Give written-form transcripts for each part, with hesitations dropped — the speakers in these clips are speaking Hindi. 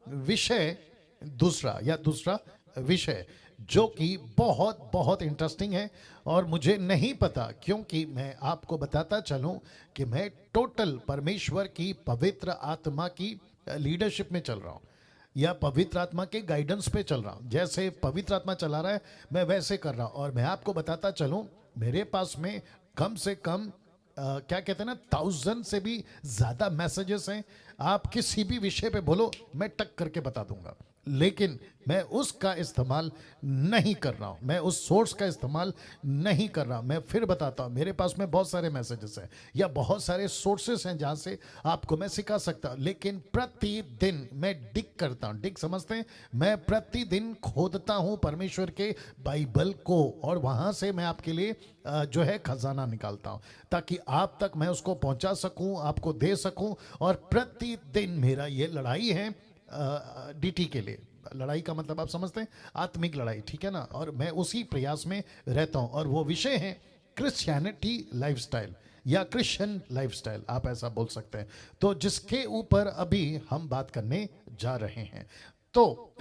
विषय दूसरा या दूसरा विषय जो कि बहुत बहुत इंटरेस्टिंग है और मुझे नहीं पता, क्योंकि मैं आपको बताता चलूं कि मैं टोटल परमेश्वर की पवित्र आत्मा की लीडरशिप में चल रहा हूं या पवित्र आत्मा के गाइडेंस पे चल रहा हूं। जैसे पवित्र आत्मा चला रहा है मैं वैसे कर रहा हूं। और मैं आपको बताता चलूं मेरे पास में कम से कम क्या कहते हैं ना 1000 से भी ज्यादा मैसेजेस हैं। आप किसी भी विषय पे बोलो मैं टक करके बता दूंगा, लेकिन मैं उसका इस्तेमाल नहीं कर रहा हूं, मैं उस सोर्स का इस्तेमाल नहीं कर रहा हूं। मैं फिर बताता हूं, मेरे पास में बहुत सारे मैसेजेस हैं या बहुत सारे सोर्सेस हैं जहां से आपको मैं सिखा सकता हूं, लेकिन प्रतिदिन मैं डिग करता हूं। डिग समझते हैं? मैं प्रतिदिन खोदता हूं परमेश्वर के बाइबल को और वहां से मैं आपके लिए जो है खजाना निकालता हूं ताकि आप तक मैं उसको पहुंचा सकूं, आपको दे सकूं। और प्रतिदिन मेरा ये लड़ाई है डीटी के लिए। लड़ाई का मतलब आप समझते हैं, आत्मिक लड़ाई, ठीक है ना। और मैं उसी प्रयास में रहता हूं और वो विषय है क्रिश्चियनिटी लाइफस्टाइल या क्रिश्चियन लाइफस्टाइल, आप ऐसा बोल सकते हैं। तो जिसके ऊपर अभी हम बात करने जा रहे हैं। तो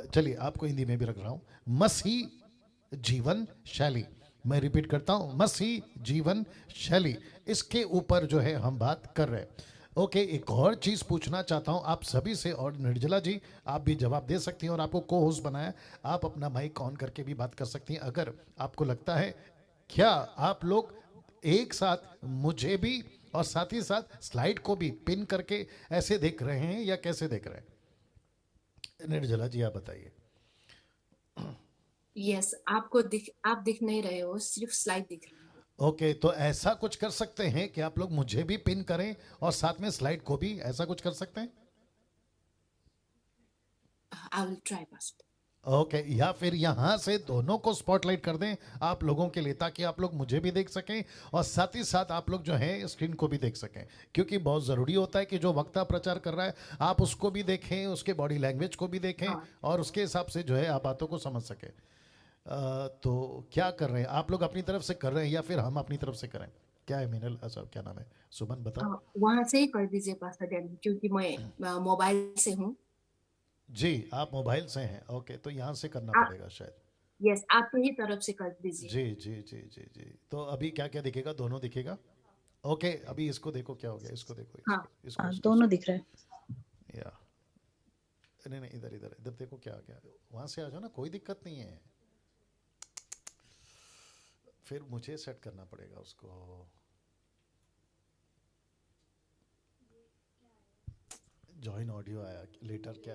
चलिए आपको हिंदी में भी रख रहा हूं, मसीह जीवन शैली। मैं रिपीट करता हूं, मसीह जीवन शैली, इसके ऊपर जो है हम बात कर रहे हैं। ओके, एक और चीज पूछना चाहता हूं आप सभी से, और निर्जला जी आप भी जवाब दे सकती हैं और आपको को होस्ट बनाया, आप अपना माइक ऑन करके भी बात कर सकती हैं अगर आपको लगता है। क्या आप लोग एक साथ मुझे भी और साथ ही साथ स्लाइड को भी पिन करके ऐसे देख रहे हैं या कैसे देख रहे हैं? निर्जला जी आप बताइए। यस, आप दिख नहीं रहे हो, सिर्फ स्लाइड दिख रही है। ओके, तो ऐसा कुछ कर सकते हैं कि आप लोग मुझे भी पिन करें और साथ में स्लाइड को भी, ऐसा कुछ कर सकते हैं? I will try first. Okay, या फिर यहां से दोनों को स्पॉटलाइट कर दें आप लोगों के लिए, ताकि आप लोग मुझे भी देख सकें और साथ ही साथ आप लोग जो है स्क्रीन को भी देख सकें। क्योंकि बहुत ज़रूरी होता है कि जो वक्ता प्रचार कर रहा है आप उसको भी देखें, उसके बॉडी लैंग्वेज को भी देखें हाँ, और उसके हिसाब से जो है आप बातों को समझ सकें। तो क्या कर रहे हैं आप लोग? अपनी तरफ से कर रहे हैं या फिर हम अपनी तरफ से करें? क्या है मीनल, अच्छा क्या नाम है, सुमन बताओ। वहां से ही कर दीजिए पास्टर डैनी, क्योंकि मैं मोबाइल से हूँ। जी आप मोबाइल से हैं, ओके, तो यहाँ से करना आप पड़ेगा शायद। यस, आप ही तरफ से कर दीजिए। जी जी जी जी जी, तो अभी क्या क्या दिखेगा? दोनों दिखेगा? ओके, अभी इसको देखो क्या हो गया, इसको देखो, हाँ, इसको दोनों दिख रहा है। या नहीं नहीं, इधर इधर इधर देखो क्या आ गया। वहां से आ जाओ ना, कोई दिक्कत नहीं है, फिर मुझे सेट करना पड़ेगा उसको। जॉइन ऑडियो आया लेटर क्या?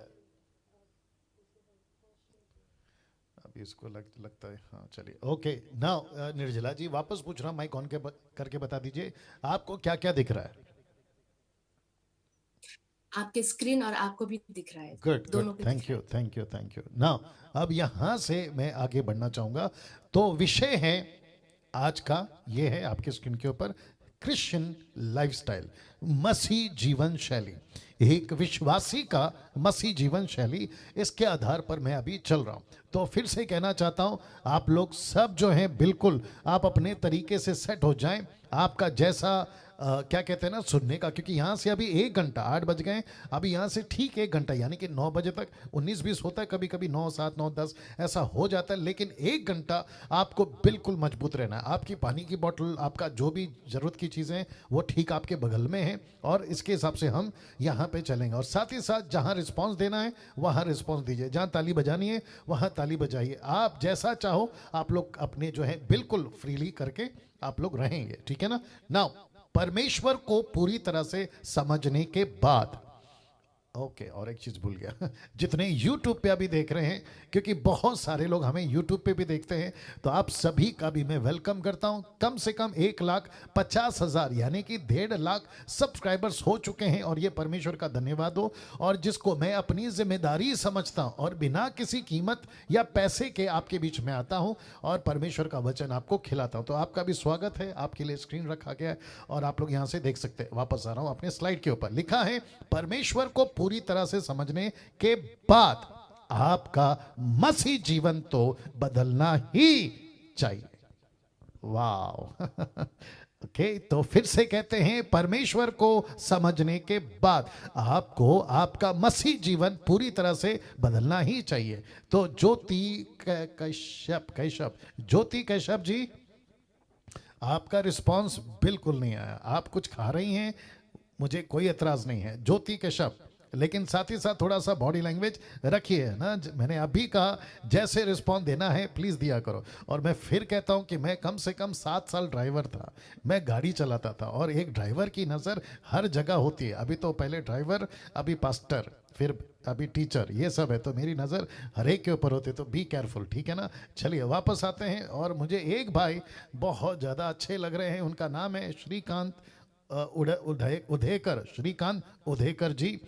अभी इसको लगता है, हाँ चलिए ओके। नाउ निर्जला जी वापस पूछ रहा हूँ, माइक ऑन करके बता दीजिए आपको क्या क्या दिख रहा है? आपके स्क्रीन और आपको भी दिख रहा है। गुड गुड, दोनों को दिख थैंक रहा यू है। Thank you thank you. Now अब यहां से मैं आगे बढ़ना चाहूंगा। तो विषय है आज का, ये है आपके स्क्रीन के ऊपर, क्रिश्चियन लाइफस्टाइल, मसीह जीवन शैली, एक विश्वासी का मसीह जीवन शैली, इसके आधार पर मैं अभी चल रहा हूं। तो फिर से कहना चाहता हूं आप लोग सब जो हैं बिल्कुल आप अपने तरीके से सेट हो जाएं, आपका जैसा क्या कहते हैं ना सुनने का, क्योंकि यहाँ से अभी 1 घंटा, 8 बज गए, अभी यहाँ से ठीक 1 घंटा यानी कि 9 बजे तक, 19-20 होता है कभी कभी, 9-7 9-10 ऐसा हो जाता है, लेकिन 1 घंटा आपको बिल्कुल मजबूत रहना है। आपकी पानी की बोतल, आपका जो भी जरूरत की चीज़ें हैं वो ठीक आपके बगल में है और इसके हिसाब से हम यहाँ पे चलेंगे। और साथ ही साथ जहाँ रिस्पॉन्स देना है वहाँ रिस्पॉन्स दीजिए, जहाँ ताली बजानी है वहाँ ताली बजाइए, आप जैसा चाहो आप लोग अपने जो है बिल्कुल फ्रीली करके आप लोग रहेंगे, ठीक है ना। नाउ परमेश्वर को पूरी तरह से समझने के बाद, ओके और एक चीज भूल गया जितने YouTube पे अभी देख रहे हैं, क्योंकि बहुत सारे लोग हमें YouTube पे भी देखते हैं, तो आप सभी का भी मैं वेलकम करता हूं। कम से कम 1,50,000 यानी कि 1.5 लाख सब्सक्राइबर्स हो चुके हैं और ये परमेश्वर का धन्यवाद हो। और जिसको मैं अपनी जिम्मेदारी समझता हूं और बिना किसी कीमत या पैसे के आपके बीच में आता हूं और परमेश्वर का वचन आपको खिलाता हूं, तो आपका भी स्वागत है। आपके लिए स्क्रीन रखा गया है और आप लोग यहां से देख सकते हैं। वापस आ रहा हूं अपने स्लाइड के ऊपर, लिखा है परमेश्वर को पूरी तरह से समझने के बाद आपका मसीह जीवन तो बदलना ही चाहिए। वाह ओके तो फिर से कहते हैं परमेश्वर को समझने के बाद आपको आपका मसीह जीवन पूरी तरह से बदलना ही चाहिए। तो ज्योति कैशप जी, आपका रिस्पांस बिल्कुल नहीं आया। आप कुछ खा रही हैं, मुझे कोई एतराज नहीं है ज्योति कैशप, लेकिन साथ ही साथ थोड़ा सा बॉडी लैंग्वेज रखिए ना। मैंने अभी कहा जैसे रिस्पॉन्स देना है प्लीज़ दिया करो। और मैं फिर कहता हूं कि मैं कम से कम 7 साल ड्राइवर था, मैं गाड़ी चलाता था, और एक ड्राइवर की नज़र हर जगह होती है। अभी तो पहले ड्राइवर, अभी पास्टर, फिर अभी टीचर, ये सब है, तो मेरी नज़र हर एक के ऊपर होती है। तो बी केयरफुल, ठीक है ना। चलिए वापस आते हैं। और मुझे एक भाई बहुत ज़्यादा अच्छे लग रहे हैं, उनका नाम है श्रीकांत उधेकर, श्रीकांत उधेकर जी।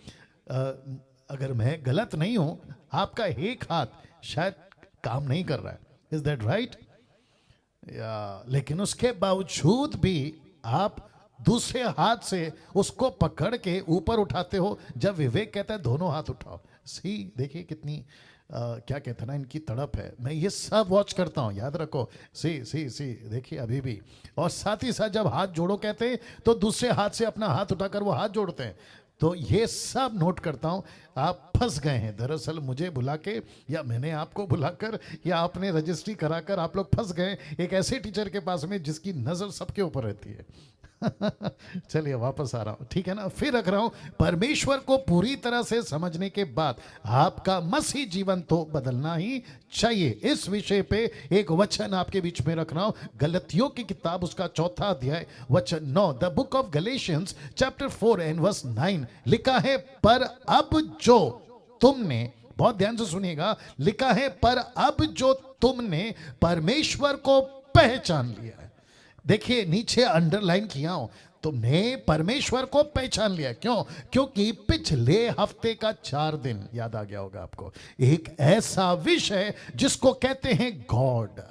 अगर मैं गलत नहीं हूं, आपका एक हाथ शायद काम नहीं कर रहा है, इज दैट राइट? लेकिन उसके बावजूद भी आप दूसरे हाथ से उसको पकड़ के ऊपर उठाते हो, जब विवेक कहता है दोनों हाथ उठाओ। सी देखिए कितनी क्या कहते हैं ना, इनकी तड़प है। मैं ये सब वॉच करता हूँ, याद रखो। सी देखिए अभी भी। और साथ ही साथ जब हाथ जोड़ो कहते हैं, तो दूसरे हाथ से अपना हाथ उठाकर वो हाथ जोड़ते हैं। तो ये सब नोट करता हूं। आप फंस गए हैं दरअसल, मुझे बुला के या मैंने आपको बुलाकर या आपने रजिस्ट्री कराकर आप लोग फंस गए एक ऐसे टीचर के पास में जिसकी नज़र सबके ऊपर रहती है। चलिए वापस आ रहा हूं, ठीक है ना। फिर रख रहा हूं, परमेश्वर को पूरी तरह से समझने के बाद आपका मसीह जीवन तो बदलना ही चाहिए। इस विषय पे एक वचन आपके बीच में रख रहा हूं, गलतियों की किताब उसका 4 अध्याय वचन 9, the book of Galatians chapter 4 and verse 9 लिखा है, पर अब जो तुमने, बहुत ध्यान से सुनिएगा, लिखा है पर अब जो तुमने परमेश्वर को पहचान लिया है। देखिए नीचे अंडरलाइन किया हूं, तुमने परमेश्वर को पहचान लिया। क्यों? क्योंकि पिछले हफ्ते का 4 दिन याद आ गया होगा आपको, एक ऐसा विषय जिसको कहते हैं गॉड,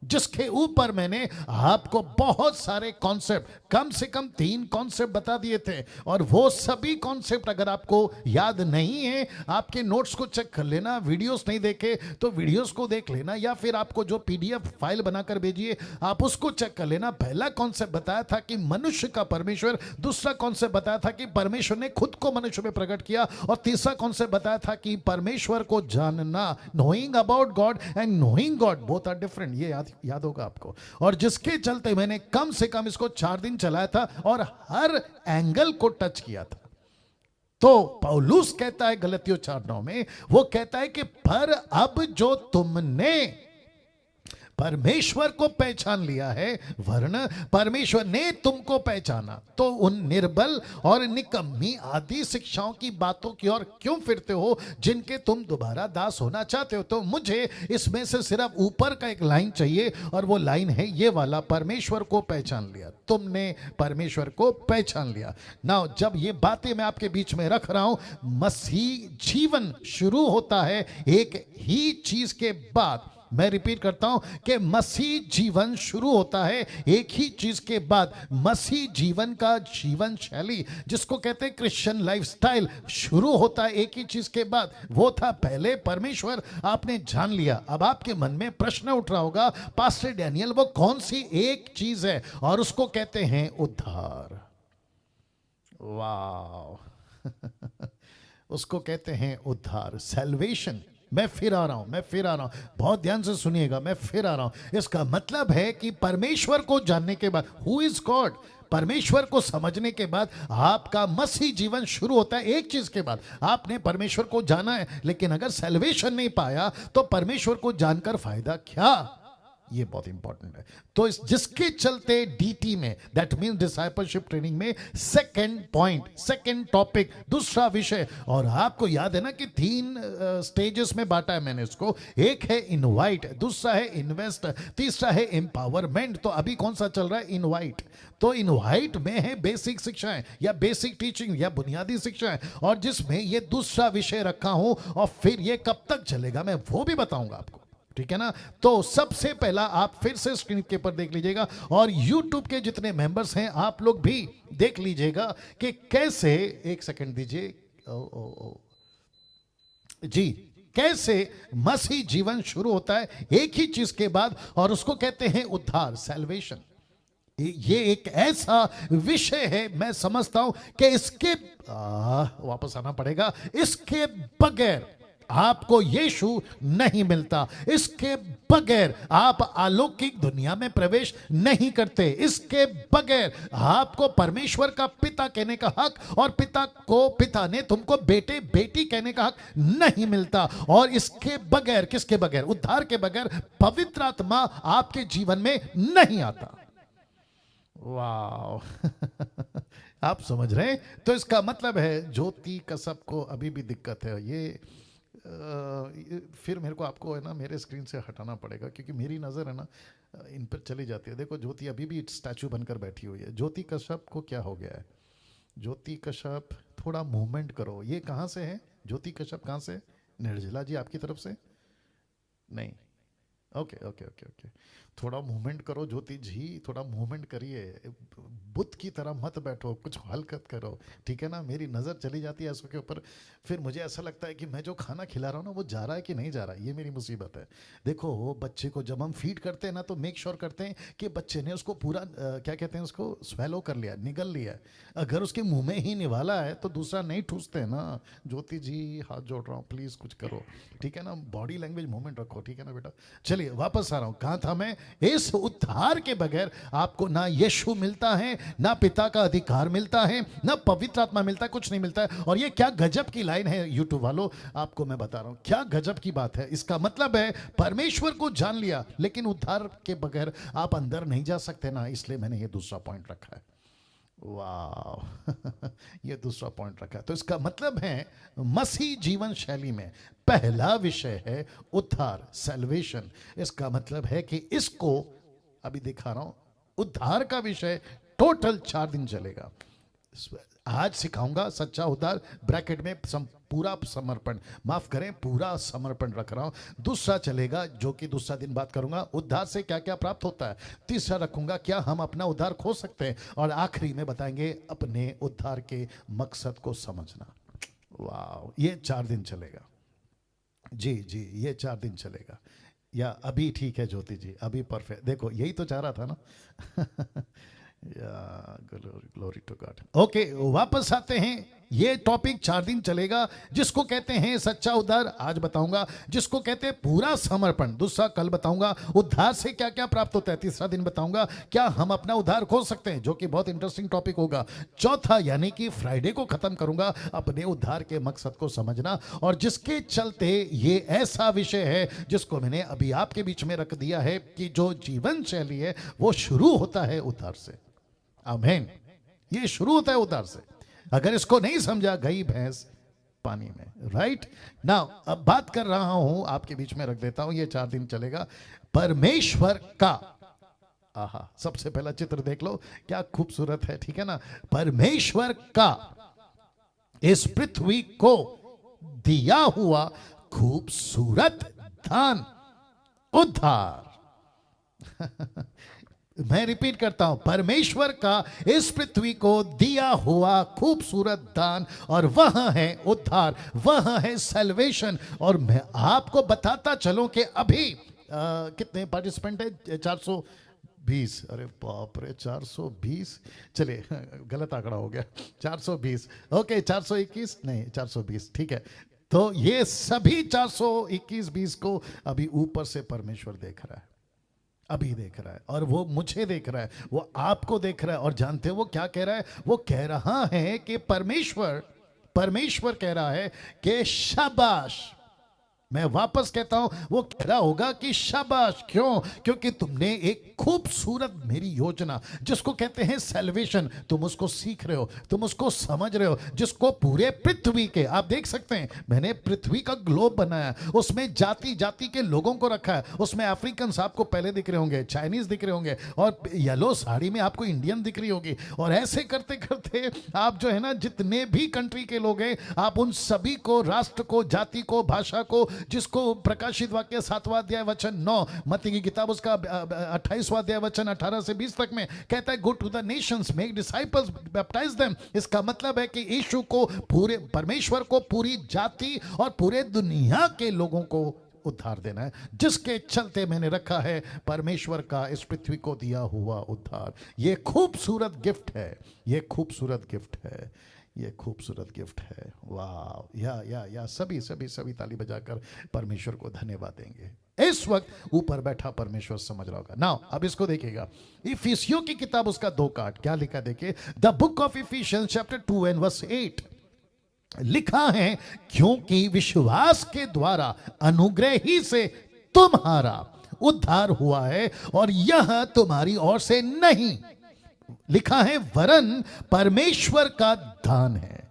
जिसके ऊपर मैंने आपको बहुत सारे कॉन्सेप्ट, कम से कम 3 कॉन्सेप्ट बता दिए थे। और वो सभी कॉन्सेप्ट अगर आपको याद नहीं है, आपके नोट्स को चेक कर लेना, वीडियोस नहीं देखे तो वीडियोस को देख लेना, या फिर आपको जो पीडीएफ फाइल बनाकर भेजिए आप उसको चेक कर लेना। पहला कॉन्सेप्ट बताया था कि मनुष्य का परमेश्वर, दूसरा कॉन्सेप्ट बताया था कि परमेश्वर ने खुद को मनुष्य में प्रकट किया, और तीसरा कॉन्सेप्ट बताया था कि परमेश्वर को जानना, knowing about God and knowing God, both are different. ये याद होगा आपको। और जिसके चलते मैंने कम से कम इसको 4 दिन चलाया था और हर एंगल को टच किया था। तो पौलुस कहता है गलतियों 4:9 में, वो कहता है कि पर अब जो तुमने परमेश्वर को पहचान लिया है, वरन परमेश्वर ने तुमको पहचाना, तो उन निर्बल और निकम्मी आदि शिक्षाओं की बातों की ओर क्यों फिरते हो, जिनके तुम दोबारा दास होना चाहते हो। तो मुझे इसमें से सिर्फ ऊपर का एक लाइन चाहिए, और वो लाइन है ये वाला, परमेश्वर को पहचान लिया। तुमने परमेश्वर को पहचान लिया। नाउ जब ये बातें मैं आपके बीच में रख रहा हूं, मसीह जीवन शुरू होता है एक ही चीज के बाद। मैं रिपीट करता हूं कि मसीह जीवन शुरू होता है एक ही चीज के बाद। मसीह जीवन का जीवन शैली, जिसको कहते हैं क्रिश्चियन लाइफस्टाइल, शुरू होता है एक ही चीज के बाद। वो था पहले परमेश्वर, आपने जान लिया। अब आपके मन में प्रश्न उठ रहा होगा, पास्टर डैनियल वो कौन सी एक चीज है? और उसको कहते हैं उद्धार। वाह उसको कहते हैं उद्धार, सैल्वेशन। मैं फिर आ रहा हूं, बहुत ध्यान से सुनिएगा, मैं फिर आ रहा हूं। इसका मतलब है कि परमेश्वर को जानने के बाद, हु इज गॉड, परमेश्वर को समझने के बाद आपका मसीह जीवन शुरू होता है एक चीज के बाद। आपने परमेश्वर को जाना है, लेकिन अगर सैल्वेशन नहीं पाया तो परमेश्वर को जानकर फायदा क्या? ये बहुत इंपॉर्टेंट है। तो इस जिसके चलते डीटी में, दैट मीन डिसाइपलशिप ट्रेनिंग में, सेकंड पॉइंट, सेकंड टॉपिक, दूसरा विषय, और आपको याद है ना कि 3 स्टेजेस में बांटा है मैंने इसको। एक है इनवाइट, दूसरा है इन्वेस्ट, तीसरा है एम्पावरमेंट। तो अभी कौन सा चल रहा है? इनवाइट। तो इनवाइट में है बेसिक शिक्षाएं या बेसिक टीचिंग या बुनियादी शिक्षाएं, और जिसमें ये दूसरा विषय रखा हूं, और फिर ये कब तक चलेगा मैं वो भी बताऊंगा आपको, ठीक है ना। तो सबसे पहला आप फिर से स्क्रीन के ऊपर देख लीजिएगा, और YouTube के जितने मेंबर्स हैं आप लोग भी देख लीजिएगा कि कैसे, एक सेकंड दीजिए जी, कैसे मसीह जीवन शुरू होता है एक ही चीज के बाद, और उसको कहते हैं उद्धार, सैल्वेशन। ये एक ऐसा विषय है, मैं समझता हूं कि इसके वापस आना पड़ेगा, इसके बगैर आपको यीशु नहीं मिलता, इसके बगैर आप अलौकिक दुनिया में प्रवेश नहीं करते, इसके बगैर आपको परमेश्वर का पिता कहने का हक और पिता ने तुमको बेटे बेटी कहने का हक नहीं मिलता। और इसके बगैर, किसके बगैर? उद्धार के बगैर पवित्र आत्मा आपके जीवन में नहीं आता। वाह आप समझ रहे हैं? तो इसका मतलब है ज्योति कश्यप को अभी भी दिक्कत है। ये फिर मेरे को आपको है ना मेरे स्क्रीन से हटाना पड़ेगा, क्योंकि मेरी नज़र है ना इन पर चली जाती है। देखो ज्योति अभी भी स्टैचू बनकर बैठी हुई है। ज्योति कश्यप को क्या हो गया है? ज्योति कश्यप थोड़ा मूवमेंट करो। ये कहाँ से है ज्योति कश्यप? कहाँ से? निर्जला जी आपकी तरफ से? नहीं, ओके ओके ओके ओके, थोड़ा मूवमेंट करो ज्योति जी, थोड़ा मूवमेंट करिए। बुत की तरह मत बैठो, कुछ हरकत करो, ठीक है ना? मेरी नज़र चली जाती है इसके ऊपर, फिर मुझे ऐसा लगता है कि मैं जो खाना खिला रहा हूँ ना वो जा रहा है कि नहीं जा रहा है। ये मेरी मुसीबत है। देखो बच्चे को जब हम फीड करते हैं ना तो मेक श्योर करते हैं कि बच्चे ने उसको पूरा क्या कहते हैं उसको, स्वेलो कर लिया, निगल लिया है। अगर उसके मुंह में ही निवाला है तो दूसरा नहीं ठूसते ना। ज्योति जी हाथ जोड़ रहा हूँ, प्लीज़ कुछ करो, ठीक है ना? बॉडी लैंग्वेज मूवमेंट रखो, ठीक है ना बेटा? चलिए वापस आ रहा हूँ, कहाँ था मैं? इस उद्धार के बगैर आपको ना यीशु मिलता है, ना पिता का अधिकार मिलता है, ना पवित्र आत्मा मिलता है, कुछ नहीं मिलता है। और ये क्या गजब की लाइन है यूट्यूब वालों, आपको मैं बता रहा हूं क्या गजब की बात है। इसका मतलब है परमेश्वर को जान लिया, लेकिन उद्धार के बगैर आप अंदर नहीं जा सकते ना, इसलिए मैंने ये दूसरा पॉइंट रखा है। वाह ये दूसरा पॉइंट रखा है। तो इसका मतलब है मसीह जीवन शैली में पहला विषय है उद्धार, सैल्वेशन। इसका मतलब है कि इसको अभी दिखा रहा हूं, उद्धार का विषय टोटल 4 दिन चलेगा। आज सिखाऊंगा सच्चा उद्धार, ब्रैकेट में पूरा समर्पण, माफ करें पूरा समर्पण रख रहा हूं। दूसरा चलेगा जो कि दूसरा दिन बात करूंगा, उद्धार से क्या क्या प्राप्त होता है। तीसरा रखूंगा क्या हम अपना उद्धार खो सकते हैं, और आखिरी में बताएंगे अपने उद्धार के मकसद को समझना। वाह ये 4 दिन चलेगा जी जी, ये 4 दिन चलेगा। या अभी ठीक है ज्योति जी, अभी परफेक्ट। देखो यही तो चाह रहा था ना ग्लोरी टू गॉड। ओके वापस आते हैं। ये टॉपिक 4 दिन चलेगा, जिसको कहते हैं सच्चा उद्धार आज बताऊंगा, जिसको कहते हैं पूरा समर्पण दूसरा कल बताऊंगा, उद्धार से क्या क्या प्राप्त होता है तीसरा दिन बताऊंगा, क्या हम अपना उद्धार खो सकते हैं जो कि बहुत इंटरेस्टिंग टॉपिक होगा। चौथा यानी कि फ्राइडे को खत्म करूंगा अपने उद्धार के मकसद को समझना, और जिसके चलते ये ऐसा विषय है जिसको मैंने अभी आपके बीच में रख दिया है कि जो जीवन शैली है वो शुरू होता है उद्धार से। आमीन। ये शुरू होता है उद्धार से। अगर इसको नहीं समझा गई भैंस पानी में। राइट नाउ अब बात कर रहा हूं, आपके बीच में रख देता हूं, ये 4 दिन चलेगा परमेश्वर का। आहा सबसे पहला चित्र देख लो क्या खूबसूरत है, ठीक है ना? परमेश्वर का इस पृथ्वी को दिया हुआ खूबसूरत दान उद्धार। मैं रिपीट करता हूं, परमेश्वर का इस पृथ्वी को दिया हुआ खूबसूरत दान, और वह है उद्धार, वह है सैल्वेशन। और मैं आपको बताता चलूं कि अभी कितने पार्टिसिपेंट है? 420। अरे बाप रे 420, चलिए गलत आंकड़ा हो गया, 420। ओके 421 नहीं 420, ठीक है। तो ये सभी 421-20 को अभी ऊपर से परमेश्वर देख रहा है, अभी देख रहा है, और वो मुझे देख रहा है, वो आपको देख रहा है। और जानते हो वो क्या कह रहा है? वो कह रहा है कि परमेश्वर कह रहा है कि शाबाश। मैं वापस कहता हूं, वो कह रहा होगा कि शाबाश। क्यों? क्योंकि तुमने एक खूबसूरत मेरी योजना जिसको कहते हैं सैल्वेशन, तुम उसको सीख रहे हो, तुम उसको समझ रहे हो, जिसको पूरे पृथ्वी के, आप देख सकते हैं मैंने पृथ्वी का ग्लोब बनाया, उसमें जाति जाति के लोगों को रखा है। उसमें अफ्रीकन आपको पहले दिख रहे होंगे, चाइनीज दिख रहे होंगे, और येलो साड़ी में आपको इंडियन दिख रही होगी। और ऐसे करते करते आप जो है ना जितने भी कंट्री के लोग हैं, आप उन सभी को, राष्ट्र को, जाति को, भाषा को, जिसको प्रकाशित वाक्य 7वां अध्याय वचन 9, मत्ती की किताब उसका 28वां अध्याय वचन 18 से 20 तक में कहता है, go to the nations, make disciples, baptize them. इसका मतलब है कि यीशु को, पूरे परमेश्वर को पूरी जाति और पूरे दुनिया के लोगों को उद्धार देना है, जिसके चलते मैंने रखा है परमेश्वर का इस पृथ्वी को दिया हुआ उद्धार। ये खूबसूरत गिफ्ट है, ये खूबसूरत गिफ्ट है, ये खूबसूरत गिफ्ट है। वाह, या सभी सभी सभी ताली बजाकर परमेश्वर को धन्यवाद देंगे। इस वक्त ऊपर बैठा परमेश्वर समझ रहा होगा। नाउ अब इसको देखिएगा, इफिसियों की किताब उसका 2 काट, क्या लिखा देखिए, the book of Ephesians chapter 2 and verse 8 लिखा है, क्योंकि विश्वास के द्वारा अनुग्रह ही से तुम्हारा उद्धार हुआ है, और यह तुम्हारी ओर से नहीं, लिखा है, वरन परमेश्वर का दान है।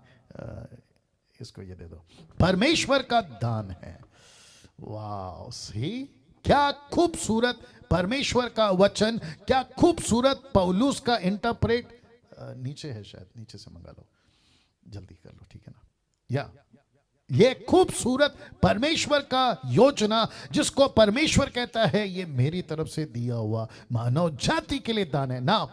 इसको ये दे दो, परमेश्वर का दान है। वाह, सी क्या खूबसूरत परमेश्वर का वचन, क्या खूबसूरत पौलुस का इंटरप्रेट। नीचे है शायद, नीचे से मंगा लो, जल्दी कर लो, ठीक है ना। या ये खूबसूरत परमेश्वर का योजना, जिसको परमेश्वर कहता है ये मेरी तरफ से दिया हुआ मानव जाति के लिए दान है ना।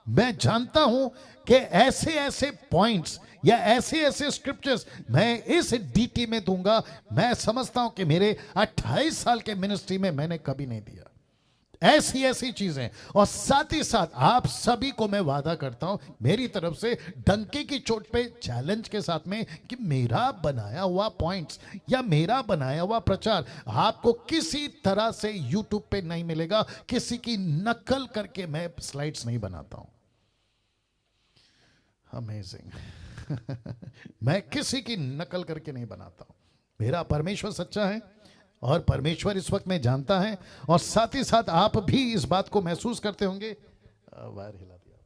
मैं जानता हूं कि ऐसे ऐसे पॉइंट्स या ऐसे ऐसे स्क्रिप्चर्स मैं इस डीटी में दूंगा, मैं समझता हूं कि मेरे 28 साल के मिनिस्ट्री में मैंने कभी नहीं दिया ऐसी ऐसी चीजें। और साथ ही साथ आप सभी को मैं वादा करता हूं मेरी तरफ से डंके की चोट पे चैलेंज के साथ में, कि मेरा बनाया हुआ पॉइंट्स या मेरा बनाया हुआ प्रचार आपको किसी तरह से यूट्यूब पे नहीं मिलेगा। किसी की नकल करके मैं स्लाइड्स नहीं बनाता हूं। अमेजिंग। मैं किसी की नकल करके नहीं बनाता हूं। मेरा परमेश्वर सच्चा है और परमेश्वर इस वक्त में जानता है, और साथ ही साथ आप भी इस बात को महसूस करते होंगे। वायर हिला दिया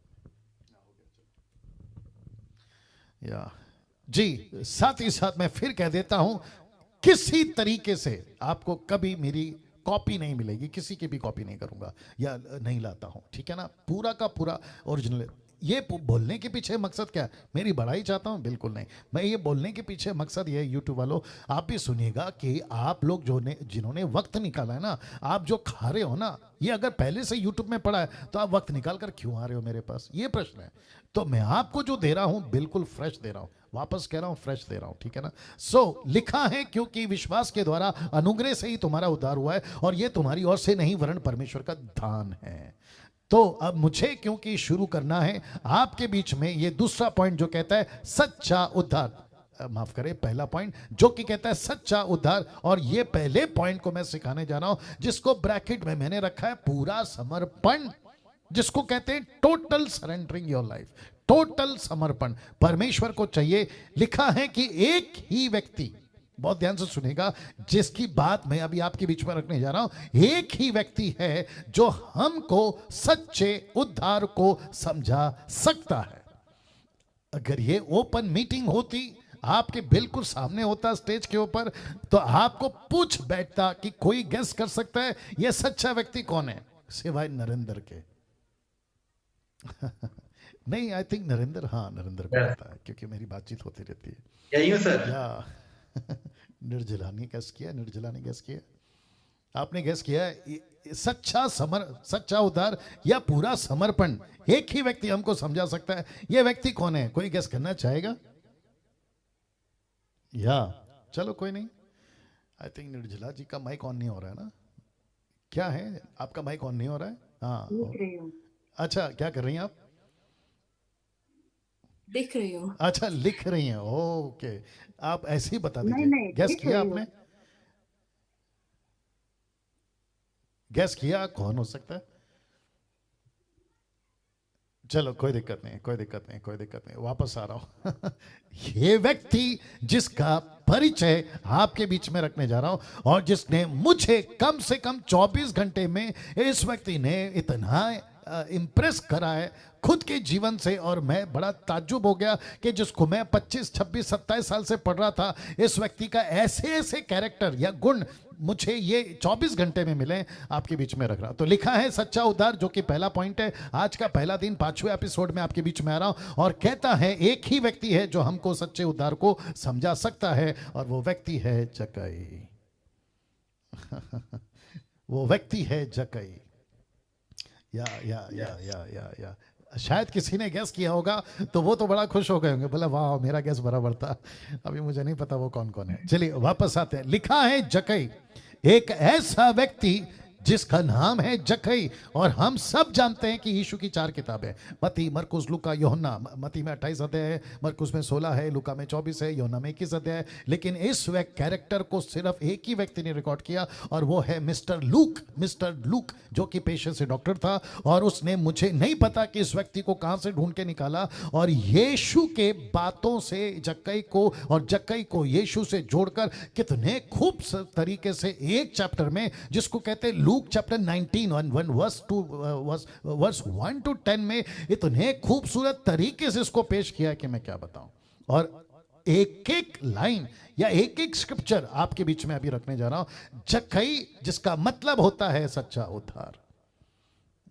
या जी। साथ ही साथ मैं फिर कह देता हूं, किसी तरीके से आपको कभी मेरी कॉपी नहीं मिलेगी, किसी की भी कॉपी नहीं करूंगा या नहीं लाता हूं, ठीक है ना। पूरा का पूरा ओरिजिनल। ये बोलने के पीछे मकसद क्या है? मेरी बड़ाई चाहता हूं? बिल्कुल नहीं। मैं ये बोलने के पीछे मकसद ये है, यूट्यूब वालों आप भी सुनिएगा, कि आप लोग जिन्होंने वक्त निकाला है ना, आप जो खा रहे हो ना, ये अगर पहले से यूट्यूब में पड़ा है तो आप वक्त निकाल कर क्यों आ रहे हो मेरे पास, ये प्रश्न है। तो मैं आपको जो दे रहा हूं बिल्कुल फ्रेश दे रहा हूं, वापस कह रहा हूं फ्रेश दे रहा हूं, ठीक है ना। सो लिखा है, क्योंकि विश्वास के द्वारा अनुग्रह से ही तुम्हारा उद्धार हुआ है, और ये तुम्हारी ओर से नहीं वरन परमेश्वर का दान है। तो अब मुझे क्योंकि शुरू करना है आपके बीच में ये दूसरा पॉइंट जो कहता है सच्चा उद्धार, माफ करें पहला पॉइंट जो कि कहता है सच्चा उद्धार, और ये पहले पॉइंट को मैं सिखाने जा रहा हूं, जिसको ब्रैकेट में मैंने रखा है पूरा समर्पण, जिसको कहते हैं total surrendering your life, total समर्पण परमेश्वर को चाहिए। लिखा है कि एक ही व्यक्ति, बहुत ध्यान से सुनेगा, जिसकी बात मैं अभी आपके बीच में रखने जा रहा हूं, एक ही व्यक्ति है जो हमको सच्चे उद्धार को समझा सकता है। अगर ये ओपन मीटिंग होती, आपके बिल्कुल सामने होता स्टेज के ऊपर, तो आपको पूछ बैठता कि कोई गेस कर सकता है ये सच्चा व्यक्ति कौन है, सिवाय नरेंद्र के। नहीं, आई थिंक नरेंद्र, हाँ नरेंद्र को पता है, क्योंकि मेरी बातचीत होती रहती है। यही हूँ सर। या निर्जला ने गैस किया, निर्जला ने गैस किया, आपने गैस किया। सच्चा उद्धार या पूरा समर्पण एक ही व्यक्ति हमको समझा सकता है। यह व्यक्ति कौन है? कोई गैस करना चाहेगा? या चलो कोई नहीं। आई थिंक निर्जला जी का माइक ऑन नहीं हो रहा है ना? क्या है, आपका माइक ऑन नहीं हो रहा है? हाँ, लिख रही हूँ। अच्छा, क्या कर रही हैं आप? लिख रही हूँ। अच्छा, लिख रही हैं, ओके। आप ऐसे ही बता नहीं, दीजिए। गैस लिख किया रही हूँ। आपने? गैस किया कौन हो सकता है? चलो कोई दिक्कत नहीं, कोई दिक्कत नहीं, कोई दिक्कत नहीं, वापस आ रहा हूं। ये व्यक्ति जिसका परिचय आपके बीच में रखने जा रहा हूं, और जिसने मुझे कम से कम 24 घंटे में, इस व्यक्ति ने इतना इम्प्रेस करा है खुद के जीवन से, और मैं बड़ा ताज्जुब हो गया कि जिसको मैं 25, 26, 27 साल से पढ़ रहा था, इस व्यक्ति का ऐसे ऐसे कैरेक्टर या गुण मुझे ये 24 घंटे में मिले, आपके बीच में रख रहा। तो लिखा है सच्चा उद्धार, जो कि पहला पॉइंट है। आज का पहला दिन 5वें एपिसोड में आपके बीच में आ रहा हूं, और कहता है एक ही व्यक्ति है जो हमको सच्चे उद्धार को समझा सकता है, और वो व्यक्ति है जक्कई। वो व्यक्ति है जक्कई। या शायद किसी ने गैस किया होगा, तो वो तो बड़ा खुश हो गए होंगे, बोला वाह मेरा गैस बराबर था। अभी मुझे नहीं पता वो कौन कौन है। चलिए वापस आते हैं। लिखा है जक्कई, एक ऐसा व्यक्ति जिसका नाम है जक्कई। और हम सब जानते हैं कि यीशु की 4 किताबें, मत्ती, मरकुस, लूका, यूहन्ना। मत्ती में 28 अध्याय है, मरकुस में 16 है, लूका में 24 है, यूहन्ना में 21 अध्याय है। लेकिन इस कैरेक्टर को सिर्फ एक ही व्यक्ति ने रिकॉर्ड किया, और वो है मिस्टर लूक। मिस्टर लूक जो कि पेशे से डॉक्टर था, और उसने, मुझे नहीं पता कि इस व्यक्ति को कहां से ढूंढ के निकाला, और यीशु के बातों से जक्कई को और जक्कई को यीशु से जोड़कर कितने खूब तरीके से एक चैप्टर में, जिसको कहते हैं लूक चैप्टर 19 वर्स 1 to 10 में, इतने खूबसूरत तरीके से इसको पेश किया है कि मैं क्या बताऊं। और एक एक लाइन या एक एक स्क्रिप्चर आपके बीच में अभी रखने जा रहा हूं। जक्कई जिसका मतलब होता है सच्चा उद्धार।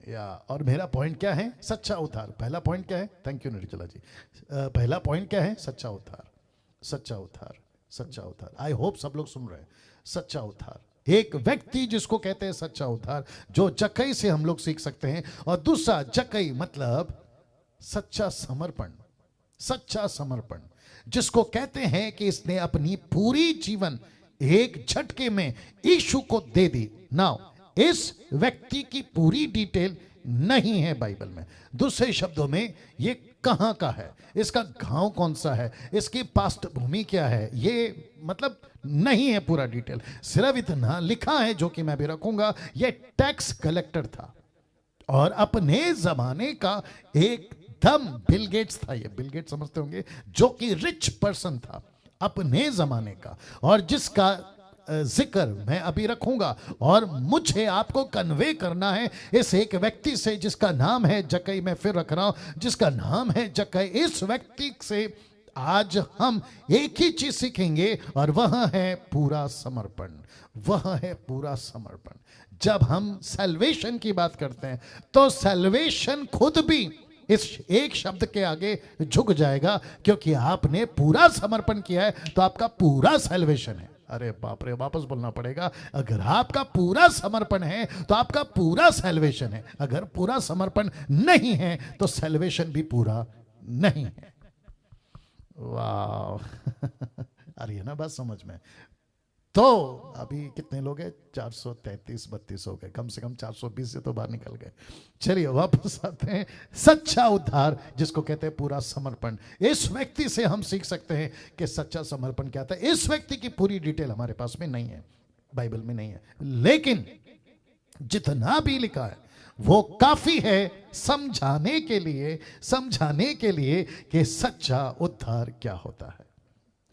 या और मेरा पॉइंट क्या है? सच्चा उद्धार। पहला पॉइंट क्या है? थैंक यू निर्जला जी। पहला पॉइंट क्या है? सच्चा उद्धार, सच्चा उद्धार, सच्चा उद्धार। आई होप सब लोग सुन रहे हैं। सच्चा उद्धार, एक व्यक्ति जिसको कहते हैं सच्चा उद्धार, जो जक्कई से हम लोग सीख सकते हैं। और दूसरा, जक्कई मतलब सच्चा समर्पण। सच्चा समर्पण, जिसको कहते हैं कि इसने अपनी पूरी जीवन एक झटके में यीशु को दे दी। नाउ इस व्यक्ति की पूरी डिटेल नहीं है बाइबल में। दूसरे शब्दों में, ये कहां का है, इसका गांव कौन सा है, इसकी पृष्ठभूमि क्या है, ये मतलब नहीं है पूरा डिटेल। सिर्फ इतना लिखा है, जो कि मैं भी रखूंगा, ये टैक्स कलेक्टर था और अपने जमाने का एकदम बिल गेट्स था। ये बिल गेट्स समझते होंगे, जो कि रिच पर्सन था अपने जमाने का, और जिसका जिक्र मैं अभी रखूंगा। और मुझे आपको कन्वे करना है इस एक व्यक्ति से जिसका नाम है जक्कई। मैं फिर रख रहा हूं, जिसका नाम है जक्कई। इस व्यक्ति से आज हम एक ही चीज सीखेंगे, और वह है पूरा समर्पण। वह है पूरा समर्पण। जब हम सैल्वेशन की बात करते हैं, तो सैल्वेशन खुद भी इस एक शब्द के आगे झुक जाएगा, क्योंकि आपने पूरा समर्पण किया है, तो आपका पूरा सैल्वेशन है। अरे बाप रे, वापस बोलना पड़ेगा। अगर आपका पूरा समर्पण है, तो आपका पूरा सैल्वेशन है। अगर पूरा समर्पण नहीं है, तो सैल्वेशन भी पूरा नहीं है। वाह आ रही है ना बात समझ में? तो अभी कितने लोग हैं? 433-32 हो गए, कम से कम 420 से तो बाहर निकल गए। चलिए वापस आते हैं। सच्चा उद्धार, जिसको कहते हैं पूरा समर्पण। इस व्यक्ति से हम सीख सकते हैं कि सच्चा समर्पण क्या था। इस व्यक्ति की पूरी डिटेल हमारे पास में नहीं है, बाइबल में नहीं है, लेकिन जितना भी लिखा है वो काफी है समझाने के लिए कि सच्चा उद्धार क्या होता है।